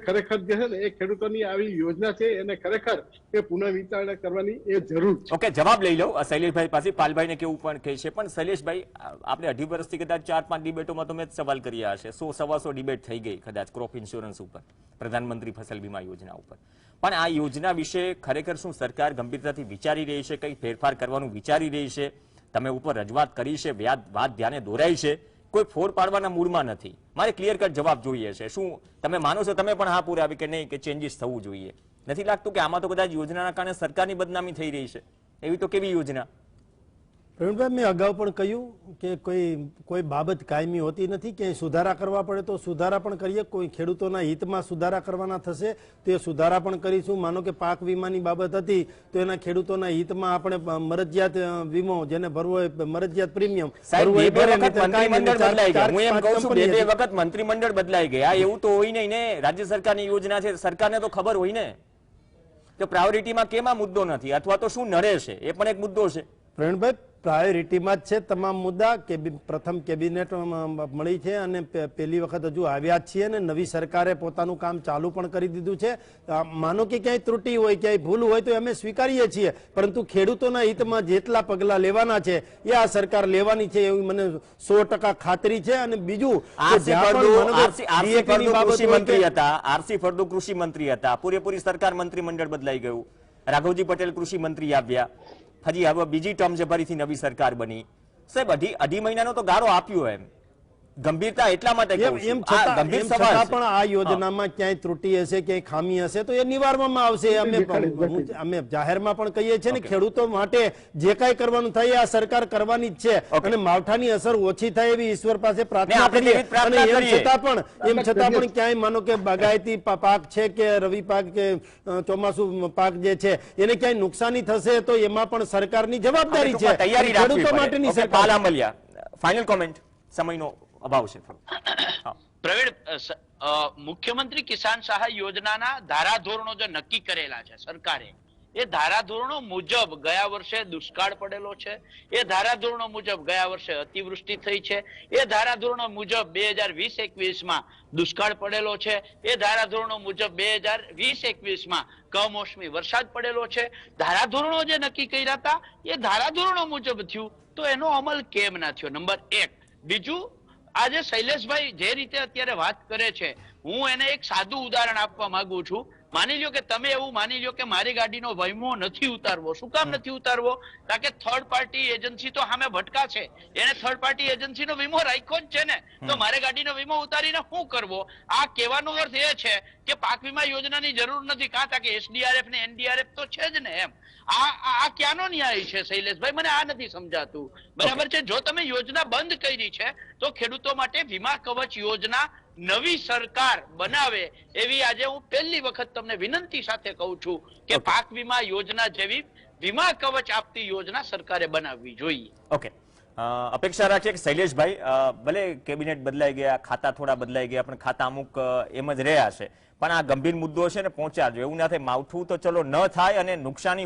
જે છે ને એ ખેડૂતોની આવી યોજના છે એને ખરેખર એ પુનઃ વિચારણા કરવાની એ જરૂર છે. ઓકે, જવાબ લઈ લઉં શૈલેષભાઈ પાસે. પાલભાઈને કેવું પણ કહે છે, પણ શૈલેષભાઈ આપણે 2.5 વર્ષથી કદાચ 4-5 ડિબેટોમાં તો મેં જ સવાલ કર્યા હશે, 100-125 ડિબેટ થઈ ગઈ કદાચ ક્રોપ ઇન્સ્યોરન્સ ઉપર, પ્રધાનમંત્રી ફસલ બીમા યોજના ઉપર. પણ આ યોજના વિશે ખરેખર શું સરકાર ગંભીરતાથી વિચારી રહી છે? કઈ ફેરફાર કરવાનું વિચારી રહી છે? તમે ઉપર રજૂઆત કરી છે, વાત ધ્યાને દોરાઈ છે, કોઈ ફોડ પાડવાના મૂડમાં નથી. મારે ક્લિયર કટ જવાબ જોઈએ છે. શું તમે માનો છો, તમે પણ હા પુરાવી કે નહીં, કે ચેન્જીસ થવું જોઈએ? નથી લાગતું કે આમાં તો કદાચ યોજનાના કારણે સરકારની બદનામી થઈ રહી છે? એવી તો કેવી યોજના? પ્રવીણભાઈ, મેં અગાઉ પણ કહ્યું કે કોઈ બાબત કાયમી હોતી નથી, ક્યાંય સુધારા કરવા પડે તો સુધારા પણ કરીએ, કોઈ ખેડૂતોના હિતમાં સુધારા કરવાના થશે તે સુધારા પણ કરીશું. માનો કે પાક વીમાની બાબત હતી તો એના ખેડૂતોના હિતમાં આપણે મરજિયાત વીમો જેને ભરવો હોય, મરજિયાત પ્રીમિયમ વખત મંત્રીમંડળ બદલાઈ ગયા, એવું તો હોય નહીં ને. રાજ્ય સરકારની યોજના છે, સરકારને તો ખબર હોય ને, તો પ્રાયોરિટીમાં કેમ આ મુદ્દો નથી, અથવા તો શું નડે છે, એ પણ એક મુદ્દો છે. પ્રવીણભાઈ, પ્રાયોરિટીમાં જ છે તમામ મુદ્દા. પ્રથમ કેબિનેટ મળી છે અને પહેલી વખત હજુ આવ્યા જ છીએ અને નવી સરકારે પોતાનું કામ ચાલુ પણ કરી દીધું છે. માનો કે ક્યાંય ત્રુટિ હોય, ક્યાંય ભૂલ હોય તો અમે સ્વીકારીએ છીએ, પરંતુ ખેડૂતોના હિતમાં જેટલા પગલા લેવાના છે એ આ સરકાર લેવાની છે એવી મને 100% ખાતરી છે. અને બીજું કૃષિ મંત્રી હતા, આરસી ફળદુ કૃષિ મંત્રી હતા, પૂરેપૂરી સરકાર મંત્રીમંડળ બદલાઈ ગયું, રાઘવજી પટેલ કૃષિ મંત્રી આવ્યા, હજી હવે બીજી ટર્મ છે, ફરીથી નવી સરકાર બની. સાહેબ અઢી મહિનાનો તો ગાળો આપ્યો એમ, ગંભીરતા એટલા માટે કહું છું. આ ગંભીર સવાલ છે. પણ આ યોજનામાં ક્યાંય ત્રુટિ હશે, ક્યાંય ખામી હશે તો એ નિવારવામાં આવશે. અમે જાહેરમાં પણ કહીએ છીએ ને, ખેડૂતો માટે જે કાંઈ કરવાનું થાય આ સરકાર કરવાની જ છે અને માવઠાની અસર ઓછી થાય એવી ઈશ્વર પાસે પ્રાર્થના કરીએ. અને એમ છતાં પણ ક્યાંય માનો કે બાગાયતી પાક છે કે રવિ પાક કે ચોમાસુ પાક જે છે એને ક્યાંય નુકસાની થશે તો એમાં પણ સરકારની જવાબદારી છે, ખેડૂતો માટેની સરકાર. ફાઇનલ કોમેન્ટ, સમયનો અભાવ છે. પ્રવીણ, મુખ્યમંત્રી કિસાન સહાય યોજનાના ધારાધોરણો જે નક્કી કરેલા છે સરકારે, એ ધારાધોરણો મુજબ ગયા વર્ષે દુષ્કાળ પડેલો છે, એ ધારાધોરણો મુજબ ગયા વર્ષે અતિવૃષ્ટિ થઈ છે, એ ધારાધોરણો મુજબ 2020-21માં દુષ્કાળ પડેલો છે, એ ધારાધોરણો મુજબ 2020-21માં કમોસમી વરસાદ પડેલો છે. ધારાધોરણો જે નક્કી કર્યા હતા એ ધારાધોરણો મુજબ થયું, તો એનો અમલ કેમ ના થયો? નંબર 1. બીજું, આજે શૈલેષભાઈ જે રીતે અત્યારે વાત કરે છે, હું એને એક સાદું ઉદાહરણ આપવા માંગુ છું. માની લ્યો કે તમે એવું માની લ્યો કે મારી ગાડીનો વીમો નથી ઉતારવો. શું કામ નથી ઉતારવો? કારણ કે થર્ડ પાર્ટી એજન્સી તો સામે ભટકા છે, એને થર્ડ પાર્ટી એજન્સીનો વીમો રાખ્યો જ છે ને, તો મારે ગાડીનો વીમો ઉતારીને શું કરવો? આ કહેવાનો અર્થ એ છે કે પાક વીમા યોજનાની જરૂર નથી, કાં કે એસડીઆરએફ ને એનડીઆરએફ તો છે જ ને. એમ આ ક્યાંનો ન્યાય છે શૈલેષભાઈ? મને આ નથી સમજાતું. બરાબર છે, જો તમે યોજના બંધ કરી છે તો ખેડૂતો માટે વીમા કવચ યોજના નવી સરકાર બનાવે એવી આજે હું પહેલી વખત તમને વિનંતી સાથે કહું છું કે પાક વીમા યોજના જેવી વીમા કવચ આપતી યોજના સરકારે બનાવવી જોઈએ. ઓકે, અપેક્ષા રાખીએ કે શૈલેષભાઈ, ભલે કેબિનેટ બદલાઈ ગયા, ખાતા થોડા બદલાઈ ગયા, પણ ખાતા અમુક એમ જ રહ્યા છે, પણ આ ગંભીર મુદ્દો છે ને પહોંચાડજો. એવું ના થાય માવઠું તો ચલો ન થાય અને નુકસાની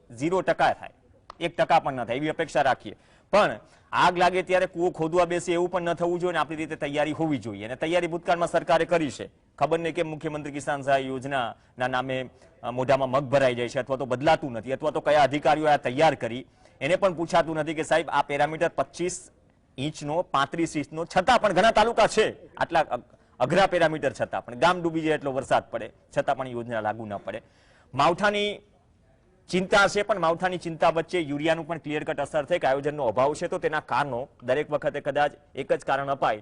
0% થાય, 1% પણ ન થાય એવી અપેક્ષા રાખીએ. પણ આગ લાગે ત્યારે કૂવો ખોદવા બેસે એવું પણ ન થવું જોઈએ, આપણી રીતે તૈયારી હોવી જોઈએ. અને તૈયારી ભૂતકાળમાં સરકારે કરી છે. ખબર નહીં કે મુખ્યમંત્રી કિસાન સહાય યોજનાના નામે મોઢામાં મગ ભરાઈ જાય છે, અથવા તો બદલાતું નથી, અથવા તો કયા અધિકારીઓ આ તૈયાર કરી એને પણ પૂછાતું નથી કે સાહેબ આ પેરામીટર 25 ઇંચનો 35 ઇંચનો છતાં પણ ઘણા તાલુકા છે આટલા અઘરા પેરામીટર છતાં પણ ગામ ડૂબી જાય એટલો વરસાદ પડે છતાં પણ યોજના લાગુ ન પડે. માવઠાની ચિંતા છે, પણ માવઠાની ચિંતા વચ્ચે યુરિયાનું પણ ક્લિયર કટ અસર થાય કે આયોજનનો અભાવ છે, તો તેના કારણો દરેક વખતે કદાચ એક જ કારણ અપાય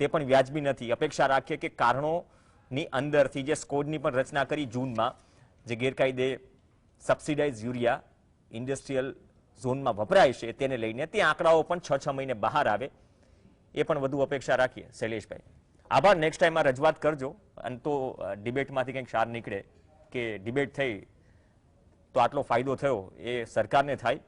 તે પણ વ્યાજબી નથી. અપેક્ષા રાખીએ કે કારણોની અંદરથી જે સ્કોડની પણ રચના કરી જૂનમાં, જે ગેરકાયદે સબસિડાઇઝ યુરિયા ઇન્ડસ્ટ્રીયલ ઝોનમાં વપરાય છે તેને લઈને તે આંકડાઓ પણ 6 મહિને બહાર આવે, એ પણ વધુ અપેક્ષા રાખીએ. શૈલેષભાઈ, આભાર. નેક્સ્ટ ટાઈમ આ રજૂઆત કરજો. અને તો ડિબેટમાંથી કંઈક સાર નીકળે કે ડિબેટ થઈ તો આટલો ફાયદો થયો એ સરકારને થાય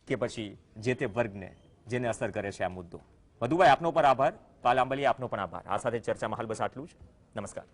કે પછી જે તે વર્ગને જેને અસર કરે છે આ મુદ્દો. વધુભાઈ, આપનો પર આભાર. પાલ આંબલિયા, આપનો પણ આભાર. આ સાથે ચર્ચામાં હાલ બસ આટલું જ. નમસ્કાર.